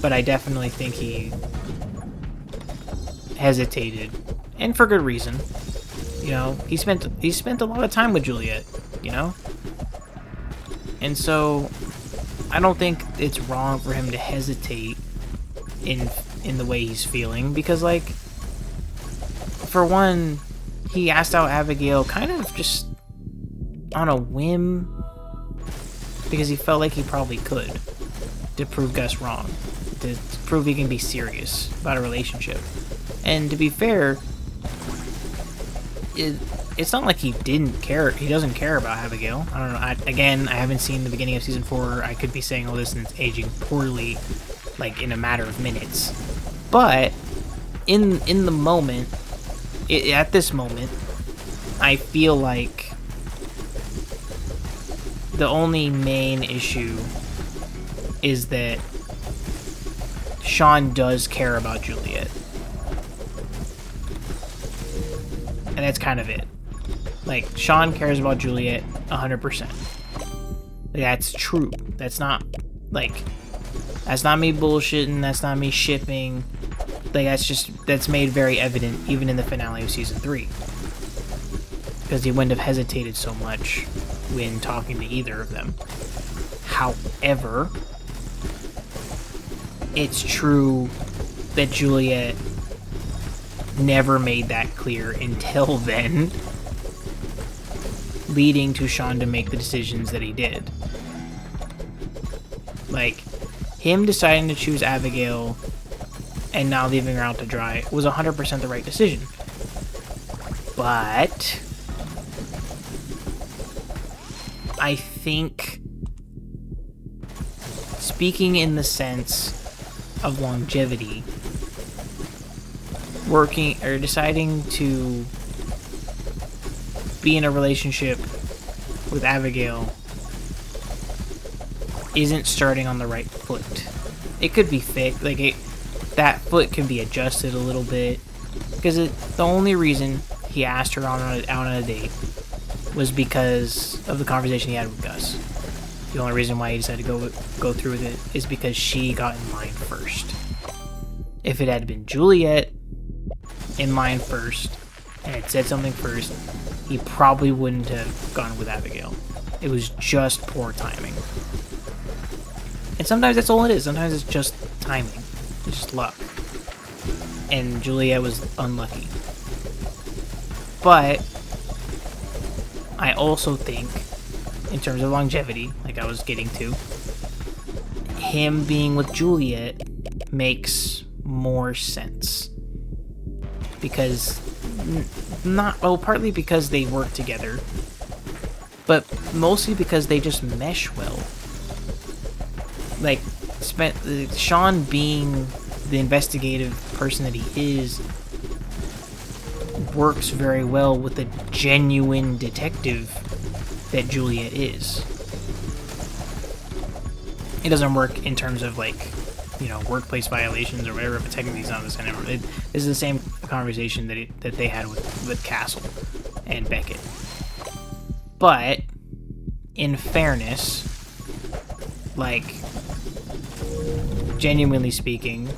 but I definitely think he hesitated, and for good reason. You know, he spent a lot of time with Juliet, you know? And so I don't think it's wrong for him to hesitate in the way he's feeling, because, like, for one, he asked out Abigail kind of just on a whim because he felt like he probably could, to prove Gus wrong, to prove he can be serious about a relationship. And to be fair, it's not like he didn't care. He doesn't care about Abigail. I don't know. I haven't seen the beginning of season 4. I could be saying all this and it's aging poorly, like in a matter of minutes. But in the moment, at this moment, I feel like the only main issue is that Sean does care about Juliet. And that's kind of it. Like, Sean cares about Juliet 100%. That's true. That's not me bullshitting, that's not me shipping. Like, that's made very evident even in the finale of season 3. Because he wouldn't have hesitated so much when talking to either of them. However, it's true that Juliet never made that clear until then, leading to Sean to make the decisions that he did. Like, him deciding to choose Abigail and not leaving her out to dry was 100% the right decision. But I think, speaking in the sense of longevity, deciding to be in a relationship with Abigail isn't starting on the right foot. It could be fixed, like that foot can be adjusted a little bit, because the only reason he asked her out on a date was because of the conversation he had with Gus. The only reason why he decided to go through with it is because she got in line first. If it had been Juliet in line first and had said something first, he probably wouldn't have gone with Abigail. It was just poor timing. And sometimes that's all it is. Sometimes it's just timing. It's just luck. And Juliet was unlucky. But I also think, in terms of longevity, like I was getting to, him being with Juliet makes more sense. Because, partly because they work together, but mostly because they just mesh well. Like, Sean being the investigative person that he is works very well with the genuine detective that Juliet is. It doesn't work in terms of, like, you know, workplace violations or whatever, but technically he's not the same. This is the same conversation that they had with Castle and Beckett. But, in fairness, like, genuinely speaking,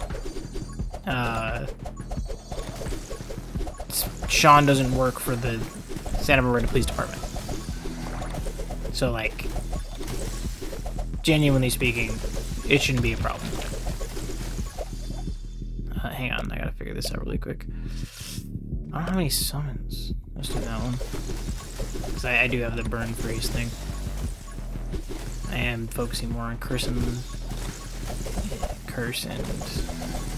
Sean doesn't work for the Santa Barbara Police Department. So, like, genuinely speaking, it shouldn't be a problem. Hang on, I gotta figure this out really quick. I don't have any summons. Let's do that one. Because I do have the burn freeze thing. I am focusing more on curse and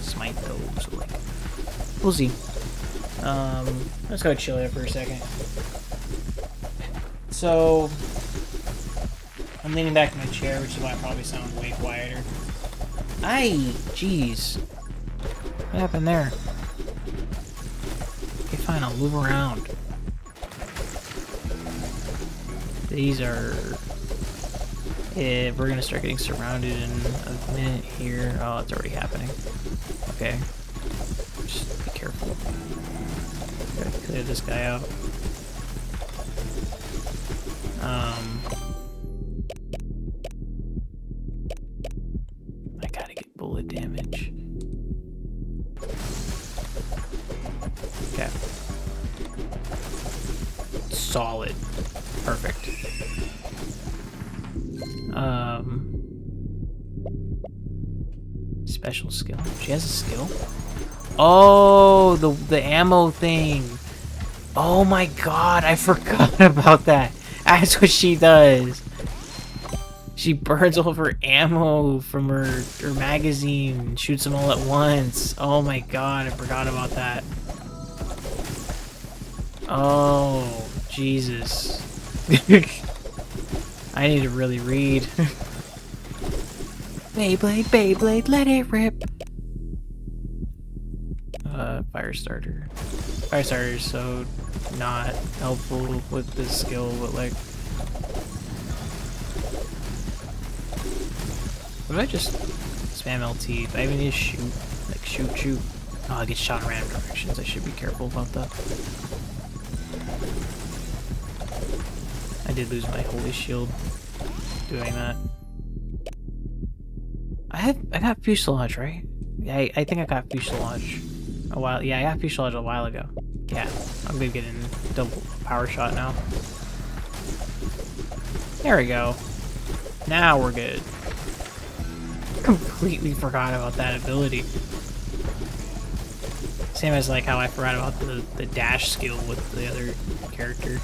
smite though, so like, we'll see. Let's go chill here for a second. So, I'm leaning back in my chair, which is why I probably sound way quieter. Jeez. What happened there? Okay, fine, I'll move around. These are... we're gonna start getting surrounded in a minute here. Oh, it's already happening. Okay. Just be careful. Gotta clear this guy out. I gotta get bullet damage. Okay. Solid. Perfect. Special skill. She has a skill? Oh, the ammo thing. Oh my god, I forgot about that. That's what she does. She burns all of her ammo from her magazine and shoots them all at once. Oh my god, I forgot about that. Oh, Jesus. I need to really read. Beyblade, let it rip. Firestarter. Firestarter is so not helpful with this skill, but like... What if I just spam LT? If I even need to shoot, like shoot. Oh, I get shot in random directions. I should be careful about that. I did lose my holy shield doing that. I got fuselage, right? Yeah, I think I got fuselage a while. Yeah, I got fuselage a while ago. Yeah, I'm gonna get in double power shot now. There we go. Now we're good. Completely forgot about that ability. Same as like how I forgot about the dash skill with the other character.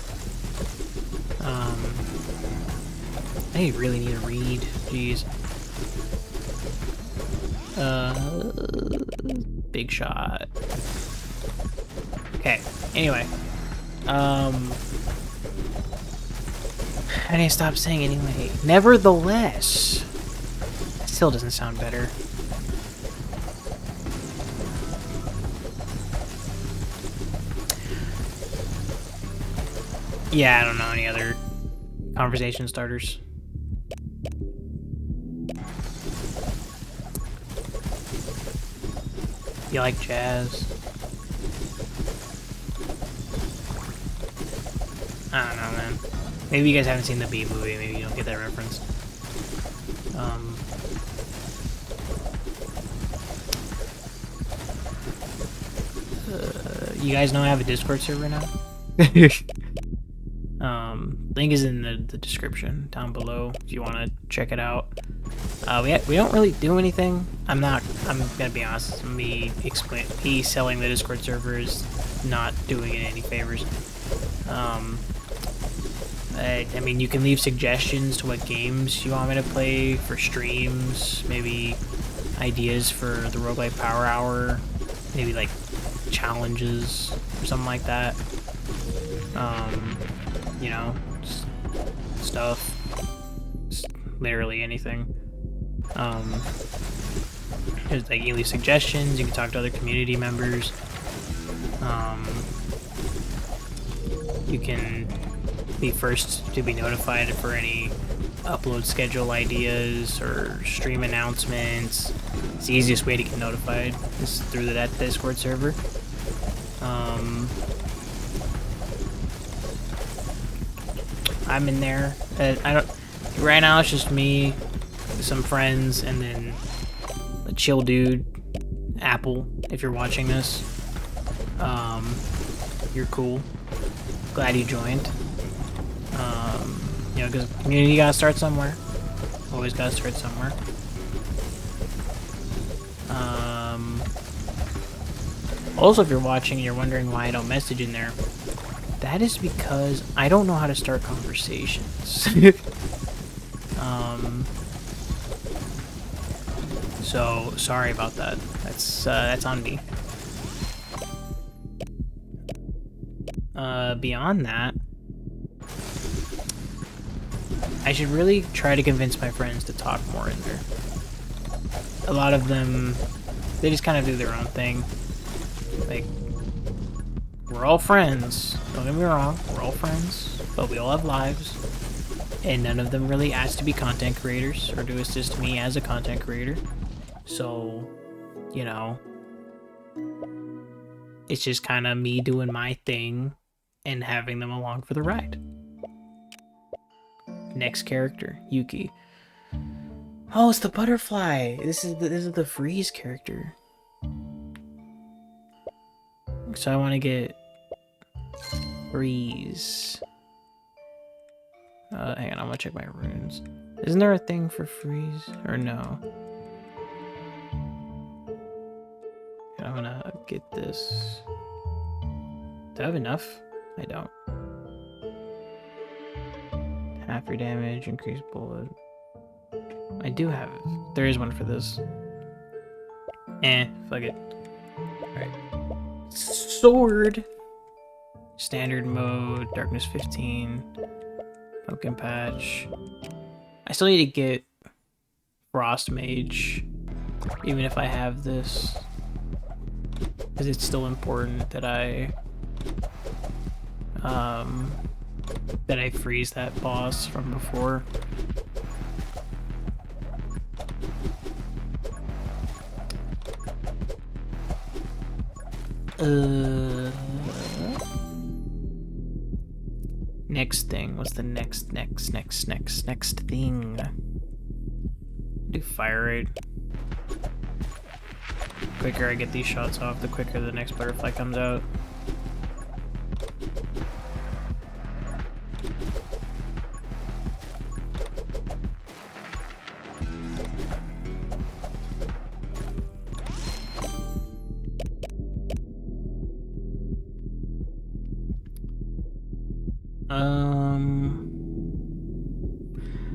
I really need to read. Jeez. Big shot. Okay. Anyway. I need to stop saying anyway. Nevertheless. That still doesn't sound better. Yeah, I don't know any other conversation starters. You like jazz? I don't know, man. Maybe you guys haven't seen the Bee movie. Maybe you don't get that reference. You guys know I have a Discord server now? Link is in the description down below if you want to check it out. We don't really do anything. I'm gonna be honest. Me selling the Discord server is not doing it any favors. I mean, you can leave suggestions to what games you want me to play for streams, maybe ideas for the Rogue-lite Power Hour, maybe like challenges or something like that. You know, stuff. Just literally anything. There's like you leave suggestions, you can talk to other community members. You can be first to be notified for any upload schedule ideas or stream announcements. It's the easiest way to get notified is through that Discord server. I'm in there. Right now it's just me, some friends, and then a chill dude, Apple. If you're watching this, you're cool. Glad you joined. You know, because community gotta start somewhere. Always gotta start somewhere. Also, if you're watching and you're wondering why I don't message in there, that is because I don't know how to start conversations. So sorry about that. That's on me. Beyond that, I should really try to convince my friends to talk more in there. A lot of them, they just kind of do their own thing. Like, we're all friends. Don't get me wrong, we're all friends, but we all have lives. And none of them really ask to be content creators or to assist me as a content creator. So, you know, it's just kind of me doing my thing and having them along for the ride. Next character, Yuki. Oh, it's the butterfly. This is the freeze character. So I want to get freeze. Hang on, I'm gonna check my runes. Isn't there a thing for freeze or no? I'm gonna get this. Do I have enough? I don't. Half your damage, increased bullet. I do have it. There is one for this. Fuck it. Alright. Sword! Standard mode, darkness 15. Pumpkin patch. I still need to get Frost Mage, even if I have this. Because it's still important that I freeze that boss from before. Next thing. What's the next thing? Do fire rate. Quicker I get these shots off, the quicker the next butterfly comes out.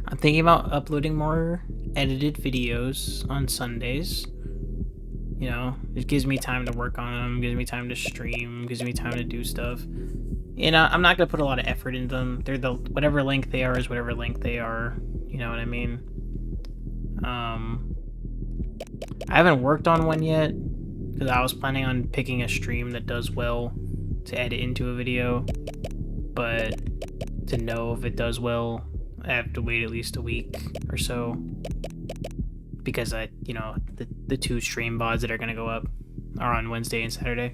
I'm thinking about uploading more edited videos on Sundays. You know, it gives me time to work on them, gives me time to stream, gives me time to do stuff. And I'm not gonna put a lot of effort into them. They're whatever length they are is whatever length they are. You know what I mean? I haven't worked on one yet because I was planning on picking a stream that does well to edit into a video, but to know if it does well, I have to wait at least a week or so. Because the 2 stream VODs that are gonna go up are on Wednesday and Saturday.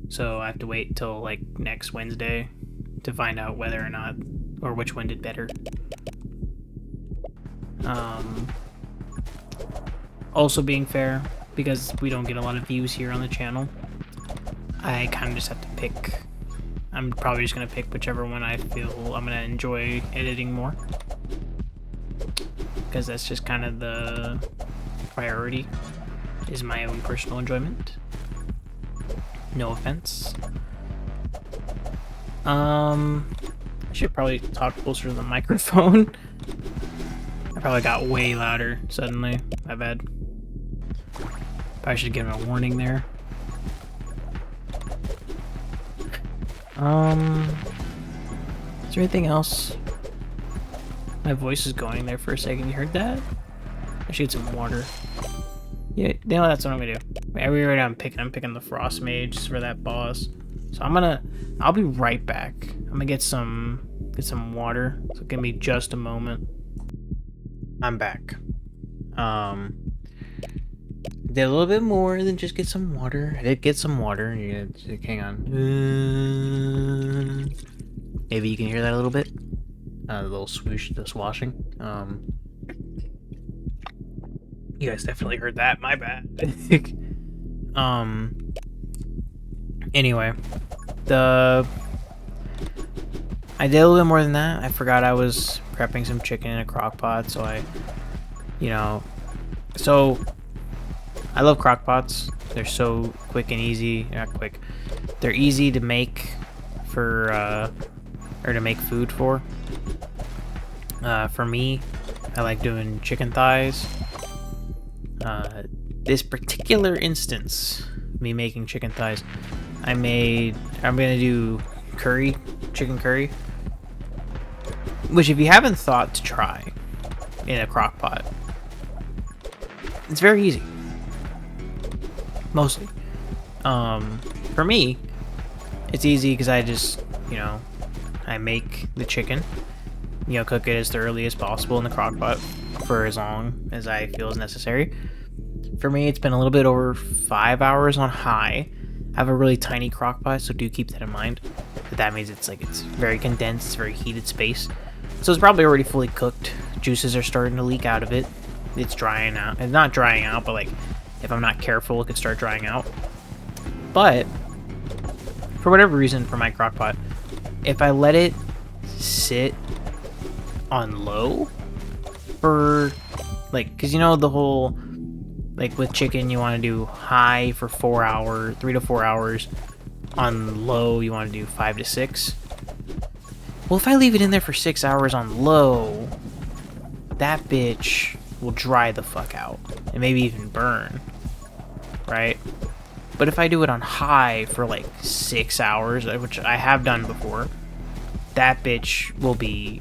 So I have to wait till like next Wednesday to find out whether or not, or which one did better. Also being fair, because we don't get a lot of views here on the channel, I kind of just have to pick. I'm probably just going to pick whichever one I feel I'm going to enjoy editing more. Because that's just kind of the priority, is my own personal enjoyment. No offense. I should probably talk closer to the microphone. I probably got way louder suddenly. My bad. Probably should give him a warning there. Is there anything else? My voice is going there for a second. You heard that? I should get some water. Yeah, that's what I'm gonna do. Right now I'm picking the Frost Mage for that boss. So I'll be right back. I'm gonna get some water. So give me just a moment. I'm back. Did a little bit more than just get some water. I did get some water. Hang on. Maybe you can hear that a little bit. The little swoosh, the swashing. You guys definitely heard that. My bad. Anyway, I did a little bit more than that. I forgot I was prepping some chicken in a crock pot, so I love crock pots. They're so quick and easy. Not quick. They're easy to make or to make food for. For me, I like doing chicken thighs. This particular instance, me making chicken thighs, I'm gonna do chicken curry, which if you haven't thought to try in a crock pot, it's very easy. Mostly. For me, it's easy because I just, I make the chicken, cook it as thoroughly as possible in the crock pot for as long as I feel is necessary. For me, it's been a little bit over 5 hours on high. I have a really tiny crock pot, so do keep that in mind. But that means it's very condensed, it's very heated space. So it's probably already fully cooked. Juices are starting to leak out of it. It's drying out. It's not drying out, but if I'm not careful, it could start drying out. But for whatever reason, for my crock pot, if I let it sit on low for because the whole with chicken, you want to do high for 3 to 4 hours. On low, you want to do 5 to 6. Well, if I leave it in there for 6 hours on low, that bitch will dry the fuck out and maybe even burn, right? But if I do it on high for 6 hours, which I have done before, that bitch will be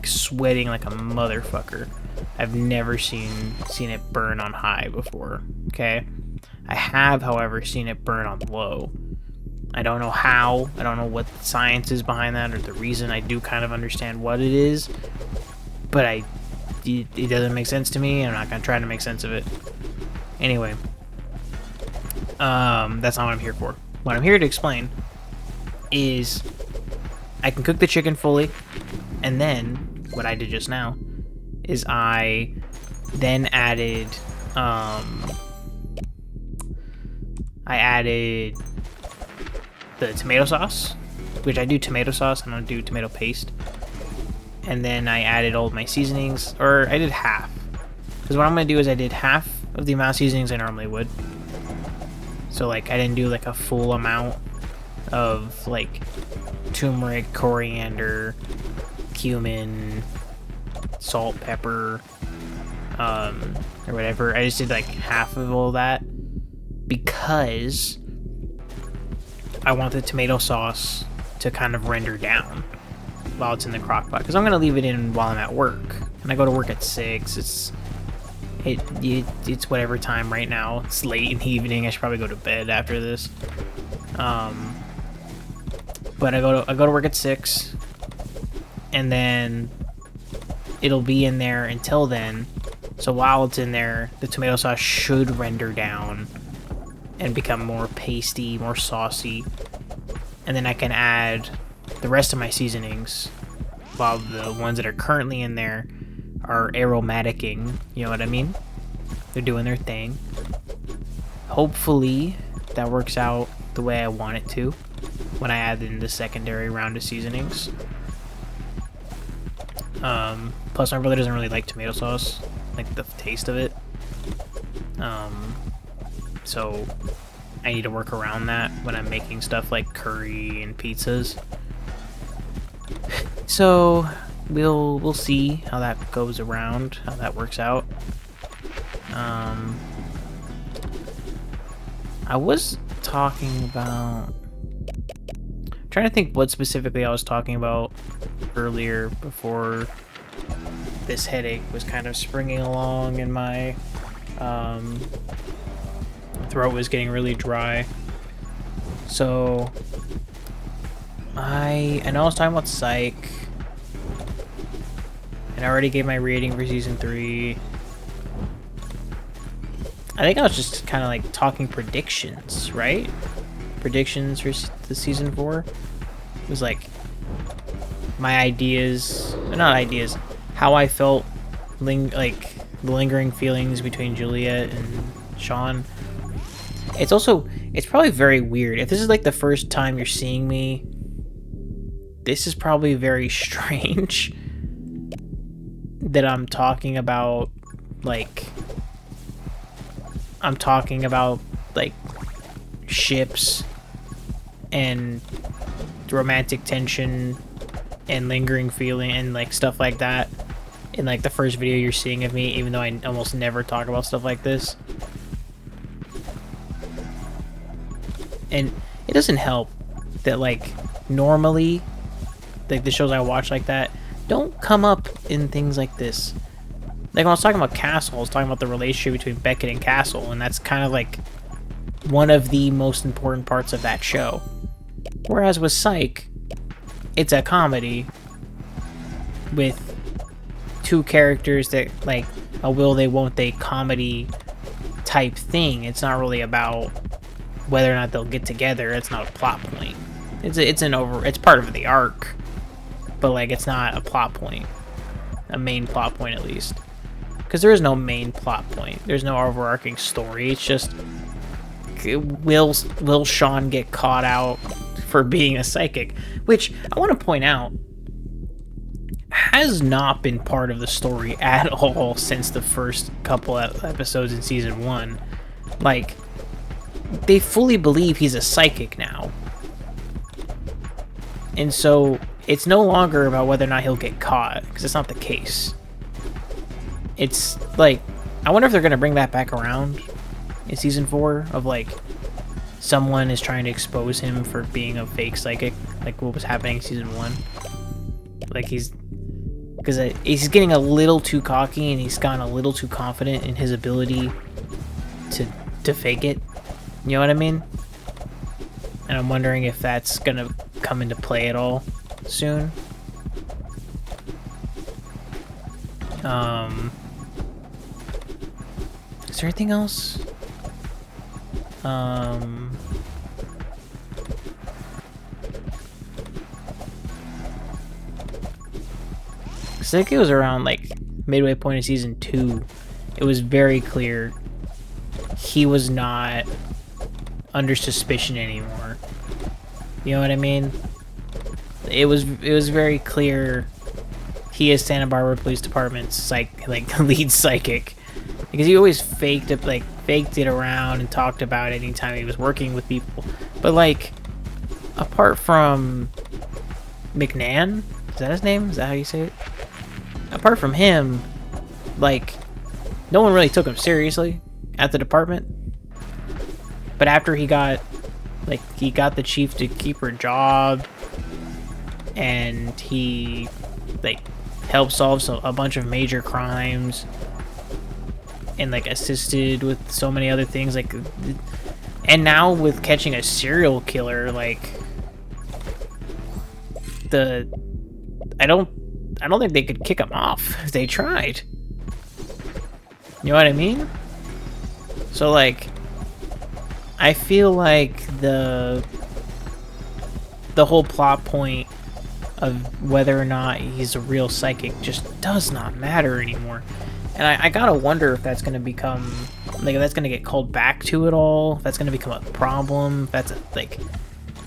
sweating like a motherfucker. I've never seen it burn on high before, okay? I have, however, seen it burn on low. I don't know how. I don't know what the science is behind that or the reason. I do kind of understand what it is, but it doesn't make sense to me. I'm not going to try to make sense of it. Anyway, that's not what I'm here for. What I'm here to explain is I can cook the chicken fully, and then what I did just now is I then added the tomato sauce, which I do tomato sauce, I don't do tomato paste. And then I added all of my seasonings, or I did half. Because what I'm going to do is I did half of the amount of seasonings I normally would. So I didn't do a full amount of turmeric, coriander, cumin, salt, pepper, or whatever. I just did half of all that because I want the tomato sauce to kind of render down while it's in the crock pot, because I'm going to leave it in while I'm at work, and I go to work at 6. It's whatever time right now. It's late in the evening. I should probably go to bed after this. But I go to work at 6. and then it'll be in there until then. So while it's in there, the tomato sauce should render down and become more pasty, more saucy. And then I can add the rest of my seasonings, while the ones that are currently in there are aromaticing, you know what I mean? They're doing their thing. Hopefully that works out the way I want it to when I add in the secondary round of seasonings. Plus my brother doesn't really like tomato sauce, like the taste of it. So I need to work around that when I'm making stuff like curry and pizzas. So we'll see how that goes around, how that works out. I was talking about... I'm trying to think what specifically I was talking about earlier before this headache was kind of springing along and my throat was getting really dry. So I know I was talking about Psych, and I already gave my rating for season 3. I think I was just kind of like talking predictions, right? Predictions for the season 4. It was like my ideas, not ideas, how I felt, like the lingering feelings between Juliet and Sean. It's probably very weird. If this is like the first time you're seeing me, this is probably very strange that I'm talking about like ships and romantic tension and lingering feeling and like stuff like that in like the first video you're seeing of me, even though I almost never talk about stuff like this. And it doesn't help that like normally like the shows I watch like that don't come up in things like this. Like when I was talking about Castle, I was talking about the relationship between Beckett and Castle, and that's kind of like one of the most important parts of that show. Whereas with Psych, it's a comedy with two characters that like a will they won't they comedy type thing. It's not really about whether or not they'll get together. It's not a plot point. It's part of the arc, but like it's not a plot point, a main plot point at least, because there is no main plot point. There's no overarching story. It's just will Sean get caught out for being a psychic, which I want to point out has not been part of the story at all since the first couple episodes in season 1. Like, they fully believe he's a psychic now, and so it's no longer about whether or not he'll get caught, because it's not the case. It's like, I wonder if they're going to bring that back around in season 4, of like someone is trying to expose him for being a fake psychic, like what was happening in season 1. Like he's getting a little too cocky, and he's gotten a little too confident in his ability to fake it. You know what I mean? And I'm wondering if that's gonna come into play at all soon. Is there anything else? I think it was around like midway point of season 2. It was very clear he was not under suspicion anymore. You know what I mean? It was very clear he is Santa Barbara Police Department's lead psychic, because he always faked it around and talked about it anytime he was working with people. But like, apart from McNan, is that his name? Is that how you say it? Apart from him, like, no one really took him seriously at the department. But after he got the chief to keep her job, and he like helped solve a bunch of major crimes, and like assisted with so many other things, like, and now with catching a serial killer, like I don't I don't think they could kick him off if they tried. You know what I mean? So, like, I feel like the whole plot point of whether or not he's a real psychic just does not matter anymore. And I gotta wonder if that's gonna become, like, if that's gonna get called back to it all, if that's gonna become a problem, if that's, like,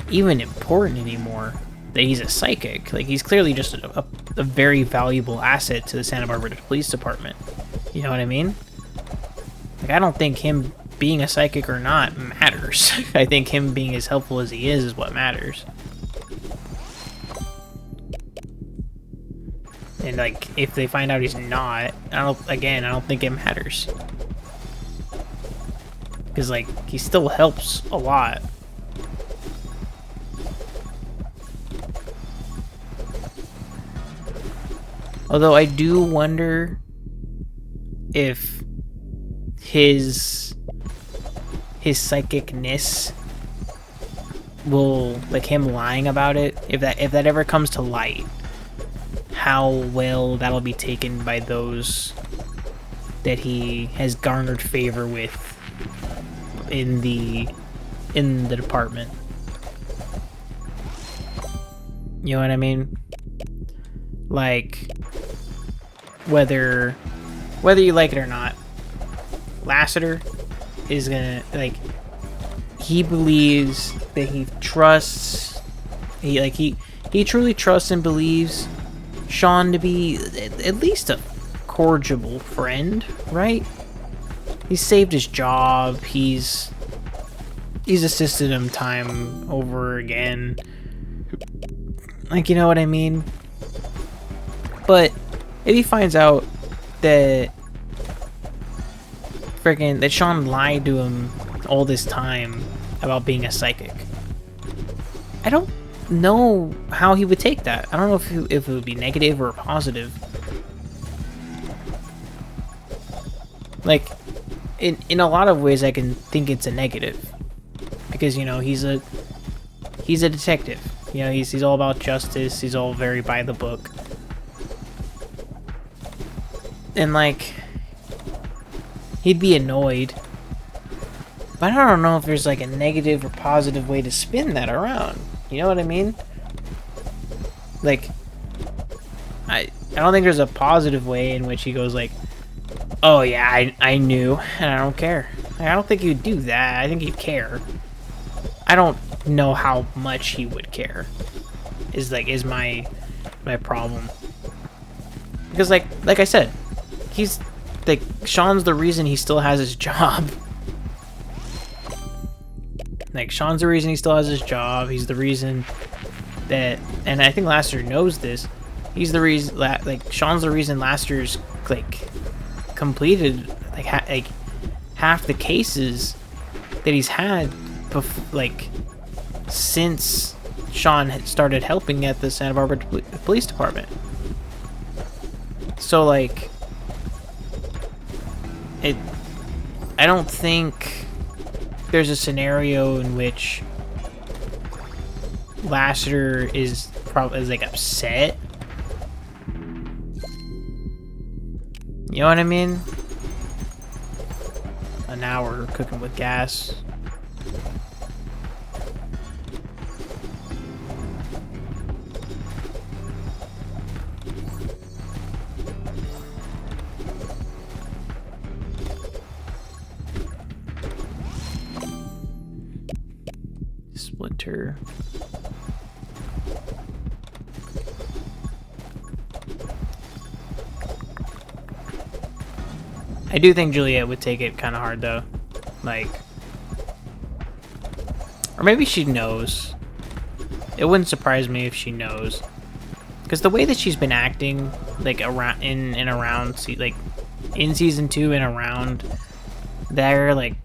even important anymore, that he's a psychic. Like, he's clearly just a very valuable asset to the Santa Barbara Police Department. You know what I mean? Like, I don't think him being a psychic or not matters. I think him being as helpful as he is what matters. And, like, if they find out he's not, I don't think it matters. Because, like, he still helps a lot. Although I do wonder if his psychicness will, like, him lying about it, if that ever comes to light, how well that'll be taken by those that he has garnered favor with in the department. You know what I mean? Like, whether you like it or not, Lassiter is gonna, like, he believes that he trusts, he truly trusts and believes Sean to be at least a cordial friend, right? He's saved his job, he's assisted him time over again. Like, you know what I mean? But if he finds out that that Sean lied to him all this time about being a psychic, I don't know how he would take that. I don't know if it would be negative or positive. Like, in a lot of ways, I can think it's a negative, because, you know, he's a detective. You know, he's all about justice. He's all very by the book. And, like, he'd be annoyed. But I don't know if there's, like, a negative or positive way to spin that around. You know what I mean? Like, I don't think there's a positive way in which he goes, like, oh yeah, I knew, and I don't care. Like, I don't think he'd do that. I think he'd care. I don't know how much he would care. Is my problem. Because, like I said, he's, like, Sean's the reason he still has his job. Like, Sean's the reason he still has his job. He's the reason that, and I think Lassiter knows this, he's the reason, like, Sean's the reason Lassiter's, like, completed, like, half the cases that he's had, like, since Sean had started helping at the Santa Barbara Police Department. So, like, I don't think there's a scenario in which Lassiter is probably, like, upset. You know what I mean? And now we're cooking with gas. Splinter. I do think Juliet would take it kind of hard, though. Like, or maybe she knows. It wouldn't surprise me if she knows, because the way that she's been acting, like, around like in season 2 and around there, like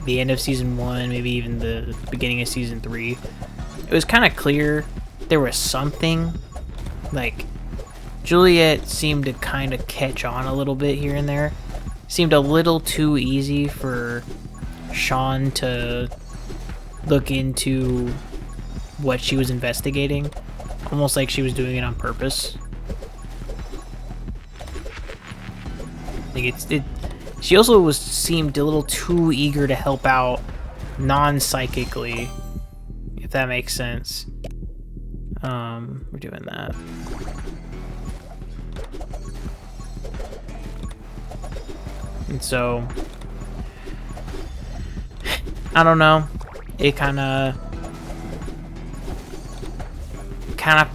the end of season 1, maybe even the beginning of season 3, it was kind of clear there was something. Like, Juliet seemed to kind of catch on a little bit here and there. Seemed a little too easy for Sean to look into what she was investigating. Almost like she was doing it on purpose. Like she also seemed a little too eager to help out non-psychically, if that makes sense. We're doing that. And so, I don't know. It kind of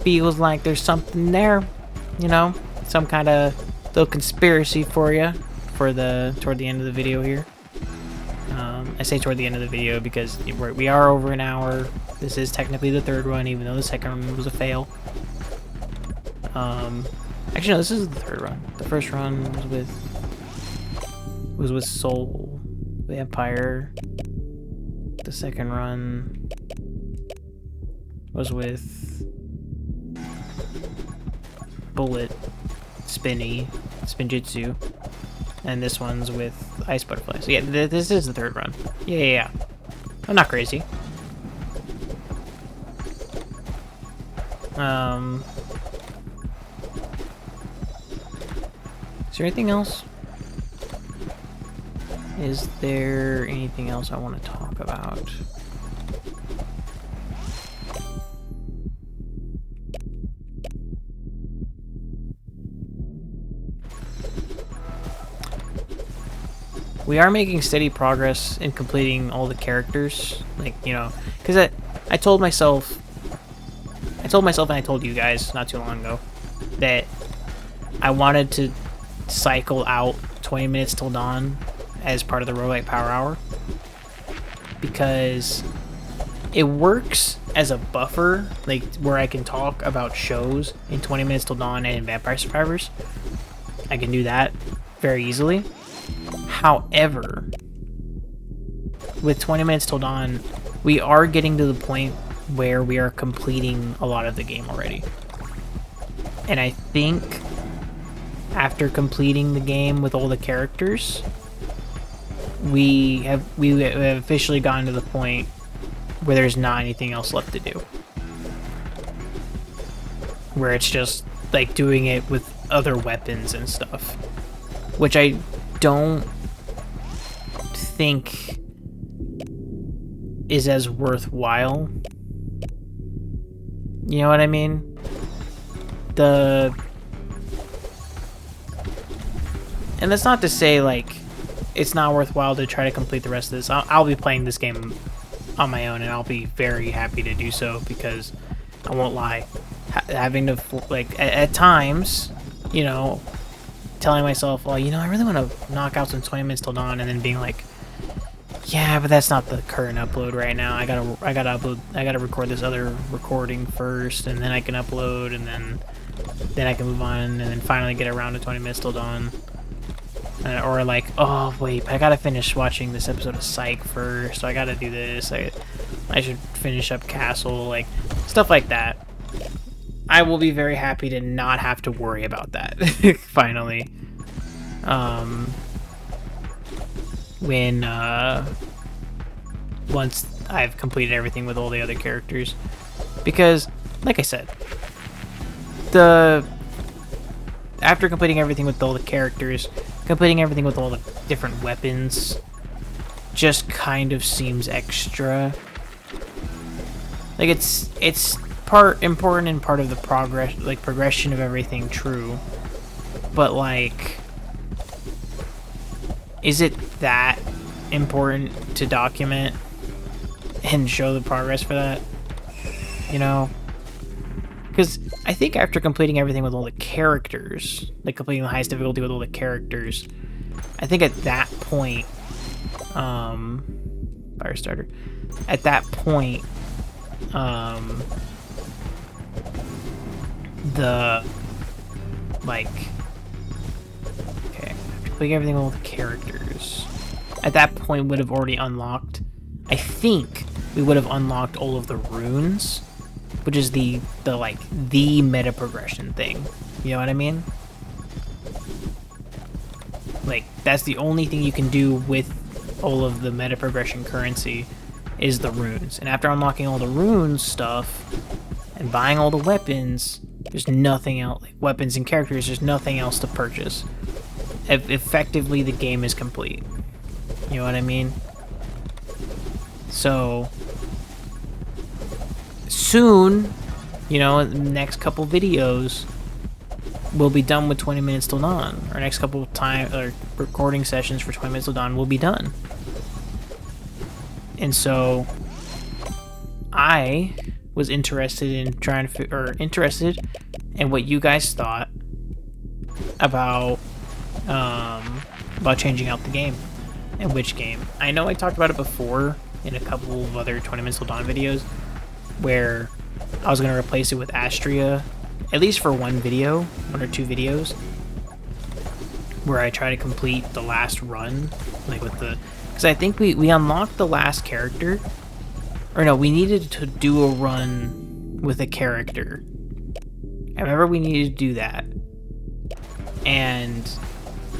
feels like there's something there, you know, some kind of little conspiracy for you toward the end of the video here. I say toward the end of the video because we are over an hour. This is technically the third run, even though the second run was a fail. Actually, no, this is the third run. The first run was with Soul Vampire. The second run was with Bullet Spinjitzu, and this one's with Ice Butterfly. So yeah, this is the third run. Yeah. I'm not crazy. Is there anything else? Is there anything else I want to talk about? We are making steady progress in completing all the characters, like, you know, because I told myself and I told you guys not too long ago that I wanted to cycle out 20 minutes till dawn as part of the Rogue-lite Power Hour, because it works as a buffer, like where I can talk about shows in 20 minutes till dawn and in Vampire Survivors. I can do that very easily. However, with 20 minutes till dawn, we are getting to the point where we are completing a lot of the game already. And I think after completing the game with all the characters, we have officially gotten to the point where there's not anything else left to do. Where it's just like doing it with other weapons and stuff, which I don't think is as worthwhile. You know what I mean? And that's not to say like it's not worthwhile to try to complete the rest of this. I'll be playing this game on my own, and I'll be very happy to do so, because I won't lie, having to like at times, you know, telling myself, well, you know, I really want to knock out some 20 minutes till dawn, and then being like, yeah, but that's not the current upload right now. I gotta record this other recording first, and then I can upload, and then I can move on, and then finally get around to 20 minutes till dawn. Or like, oh wait, I gotta finish watching this episode of Psych first, so I gotta do this. I should finish up Castle, like stuff like that. I will be very happy to not have to worry about that. Finally, when once I've completed everything with all the other characters, because like I said, after completing everything with all the characters, completing everything with all the different weapons just kind of seems extra. Like it's important and part of the progression of everything, true. But like, is it that important to document and show the progress for that? You know? Because I think after completing everything with all the characters, like completing the highest difficulty with all the characters, I think at that point, Firestarter, at that point, after completing everything with all the characters, at that point would have already unlocked, I think we would have unlocked all of the runes, which is the meta progression thing. You know what I mean? Like, that's the only thing you can do with all of the meta progression currency is the runes. And after unlocking all the runes stuff and buying all the weapons, there's nothing else, like weapons and characters, there's nothing else to purchase. effectively the game is complete. You know what I mean? So soon, you know, in the next couple videos, we'll be done with 20 Minutes Till Dawn. Our next couple recording sessions for 20 Minutes Till Dawn will be done. And so I was interested in interested in what you guys thought about changing out the game, and which game. I know I talked about it before in a couple of other 20 Minutes Till Dawn videos, where I was going to replace it with Astria, at least for one or two videos, where I try to complete the last run, like with the, because I think we unlocked the last character, or no, we needed to do a run with a character. I remember we needed to do that, and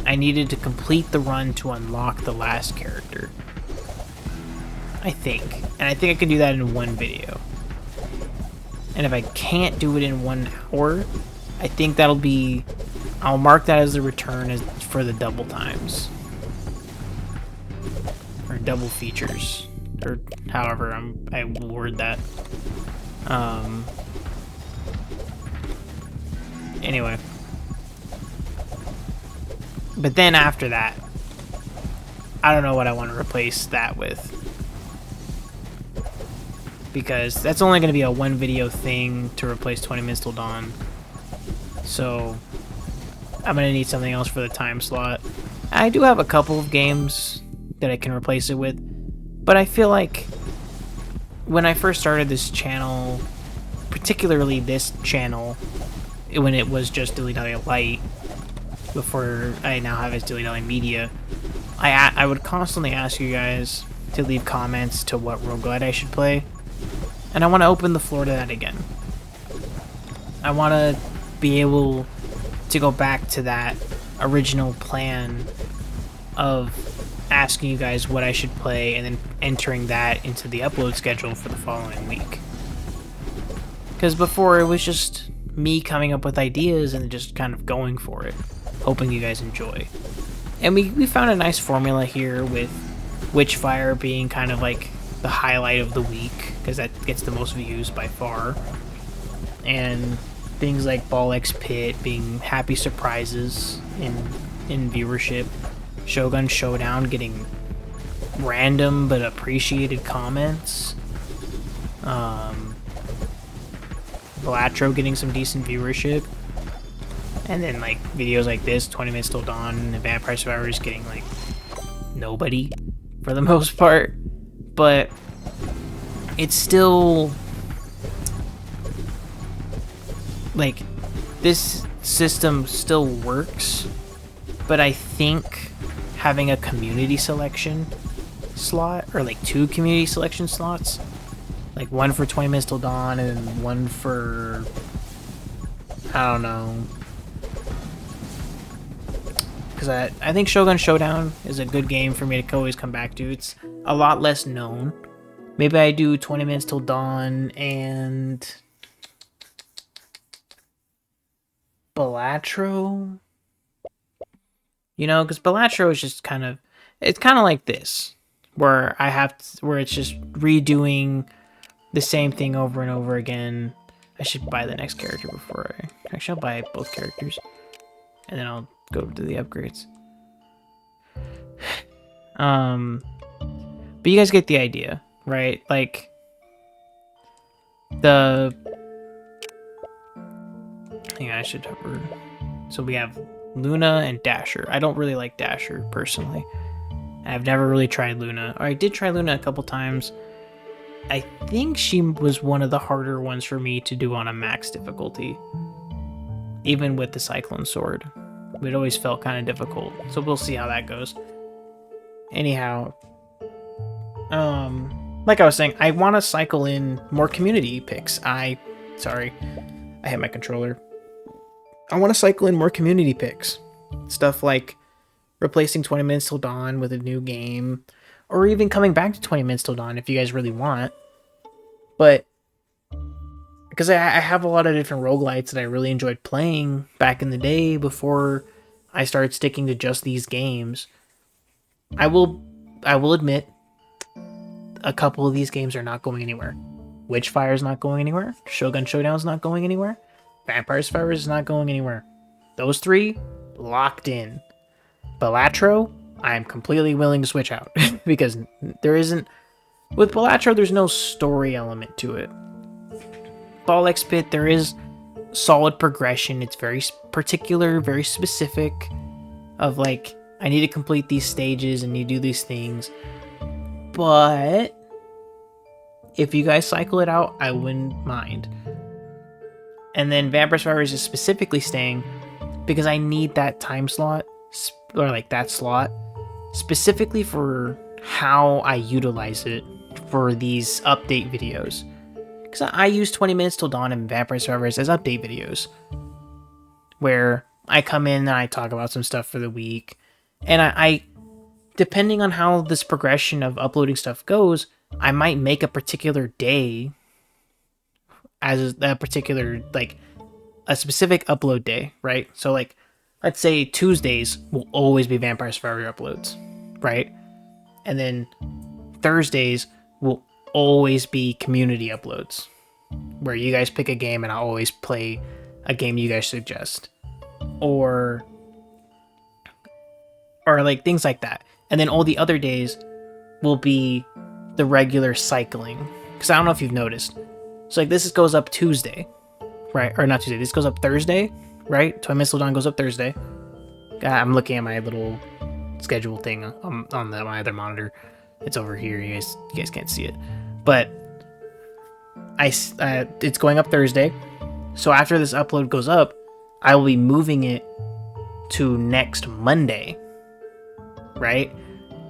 I needed to complete the run to unlock the last character, I think. And I think I can do that in one video. And if I can't do it in 1 hour, I think I'll mark that as the return for the double times. Or double features. Or however I will word that. Anyway. But then after that, I don't know what I want to replace that with. Because that's only going to be a 1 video thing to replace 20 Minutes Till Dawn. So I'm going to need something else for the time slot. I do have a couple of games that I can replace it with. But I feel like when I first started this channel, particularly this channel, when it was just DilyDalylive, before I now have it DilyDaly-Media, I would constantly ask you guys to leave comments to what Rogue-lite I should play. And I want to open the floor to that again. I want to be able to go back to that original plan of asking you guys what I should play and then entering that into the upload schedule for the following week. Because before, it was just me coming up with ideas and just kind of going for it, hoping you guys enjoy. And we found a nice formula here with Witchfire being kind of like the highlight of the week, because that gets the most views by far. And things like Ball X Pit being happy surprises in viewership. Shogun Showdown getting random but appreciated comments. Balatro getting some decent viewership. And then like videos like this, 20 Minutes Till Dawn and Vampire Survivors getting like nobody for the most part. But it's still like this system still works, but I think having a community selection slot, or like 2 community selection slots, like one for 20 Minutes Till Dawn and one for, I don't know, because I think Shogun Showdown is a good game for me to always come back to. It's a lot less known. Maybe I do 20 Minutes Till Dawn and Balatro. You know, because Balatro is just kind of, it's kind of like this, where where it's just redoing the same thing over and over again. I should buy the next character before actually I'll buy both characters, and then I'll go to the upgrades. But you guys get the idea, right? Like I think I should have her. So we have Luna and Dasher. I don't really like Dasher personally. I've never really tried Luna. Or I did try Luna a couple times. I think she was one of the harder ones for me to do on a max difficulty. Even with the Cyclone Sword. It always felt kind of difficult. So we'll see how that goes. Anyhow. Like I was saying, I want to cycle in more community picks. Sorry. I hit my controller. I want to cycle in more community picks. Stuff like replacing 20 Minutes Till Dawn with a new game, or even coming back to 20 Minutes Till Dawn if you guys really want. But because I have a lot of different roguelites that I really enjoyed playing back in the day before I start sticking to just these games, I will admit a couple of these games are not going anywhere. Witchfire is not going anywhere. Shogun Showdown is not going anywhere. Vampire Survivors is not going anywhere. Those 3 locked in. Balatro, I am completely willing to switch out because there isn't. With Balatro, there's no story element to it. Ball X Pit, there is solid progression. It's very particular, very specific. Of like, I need to complete these stages and you do these things. But if you guys cycle it out, I wouldn't mind. And then Vampire Survivors is specifically staying because I need that time slot, or like that slot, specifically for how I utilize it for these update videos. Because I use 20 minutes till dawn in Vampire Survivors as update videos, where I come in and I talk about some stuff for the week, and I depending on how this progression of uploading stuff goes, I might make a particular day as a particular, like, a specific upload day, right? So, like, let's say Tuesdays will always be Vampire Survivor uploads, right? And then Thursdays will always be community uploads, where you guys pick a game and I'll always play a game you guys suggest. Or like things like that. And then all the other days will be the regular cycling. Because I don't know if you've noticed. So like this goes up Tuesday, right? Or not Tuesday. This goes up Thursday, right? 20 Minutes Till Dawn goes up Thursday. I'm looking at my little schedule thing on my other monitor. It's over here. You guys can't see it. But it's going up Thursday. So after this upload goes up, I will be moving it to next Monday, right?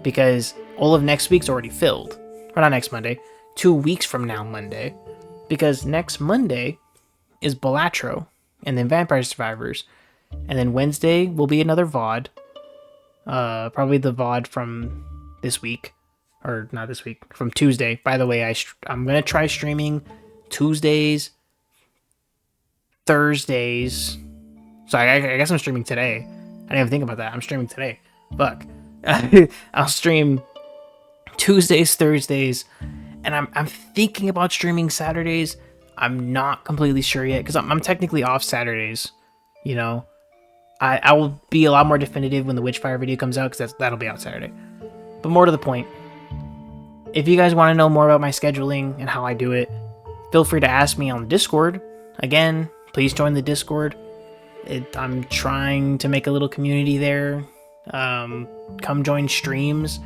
Because all of next week's already filled. Or not next Monday, 2 weeks from now Monday. Because next Monday is Balatro, and then Vampire Survivors. And then Wednesday will be another VOD. Probably the VOD from this week. Or not this week, from Tuesday. By the way, I'm going to try streaming Tuesdays, Thursdays. So I guess I'm streaming today. I didn't even think about that. I'm streaming today. Fuck. I'll stream Tuesdays, Thursdays, and I'm thinking about streaming Saturdays. I'm not completely sure yet because I'm technically off Saturdays. You know, I will be a lot more definitive when the Witchfire video comes out because that'll be out Saturday. But more to the point, if you guys want to know more about my scheduling and how I do it, feel free to ask me on the Discord. Again, please join the Discord. I'm trying to make a little community there. Come join streams.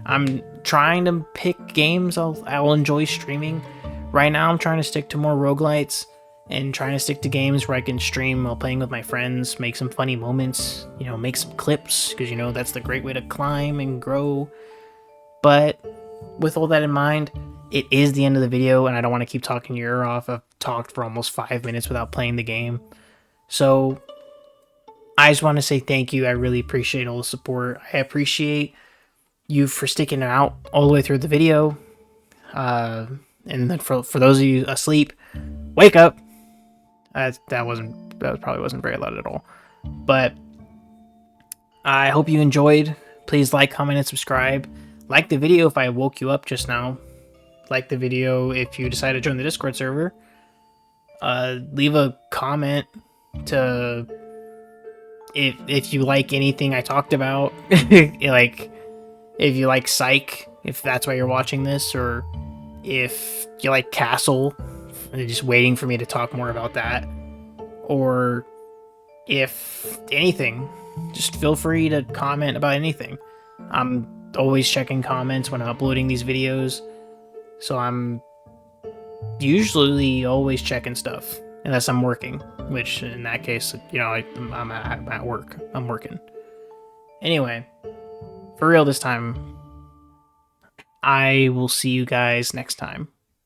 I'm trying to pick games I'll enjoy streaming. Right now I'm trying to stick to more roguelites and trying to stick to games where I can stream while playing with my friends, make some funny moments, you know, make some clips, because you know that's the great way to climb and grow. But with all that in mind, it is the end of the video and I don't want to keep talking your ear off. I've talked for almost 5 minutes without playing the game. So I just want to say thank you. I really appreciate all the support. I appreciate you for sticking out all the way through the video. And then for those of you asleep, wake up. That probably wasn't very loud at all. But I hope you enjoyed. Please like, comment, and subscribe. Like the video if I woke you up just now. Like the video if you decide to join the Discord server. Leave a comment to if you like anything I talked about. Like if you like Psych, if that's why you're watching this, or if you like Castle and you're just waiting for me to talk more about that, or if anything, just feel free to comment about anything. I'm always checking comments when I'm uploading these videos, so I'm usually always checking stuff unless I'm working, which in that case, you know, I'm at work. I'm working. Anyway, for real this time, I will see you guys next time.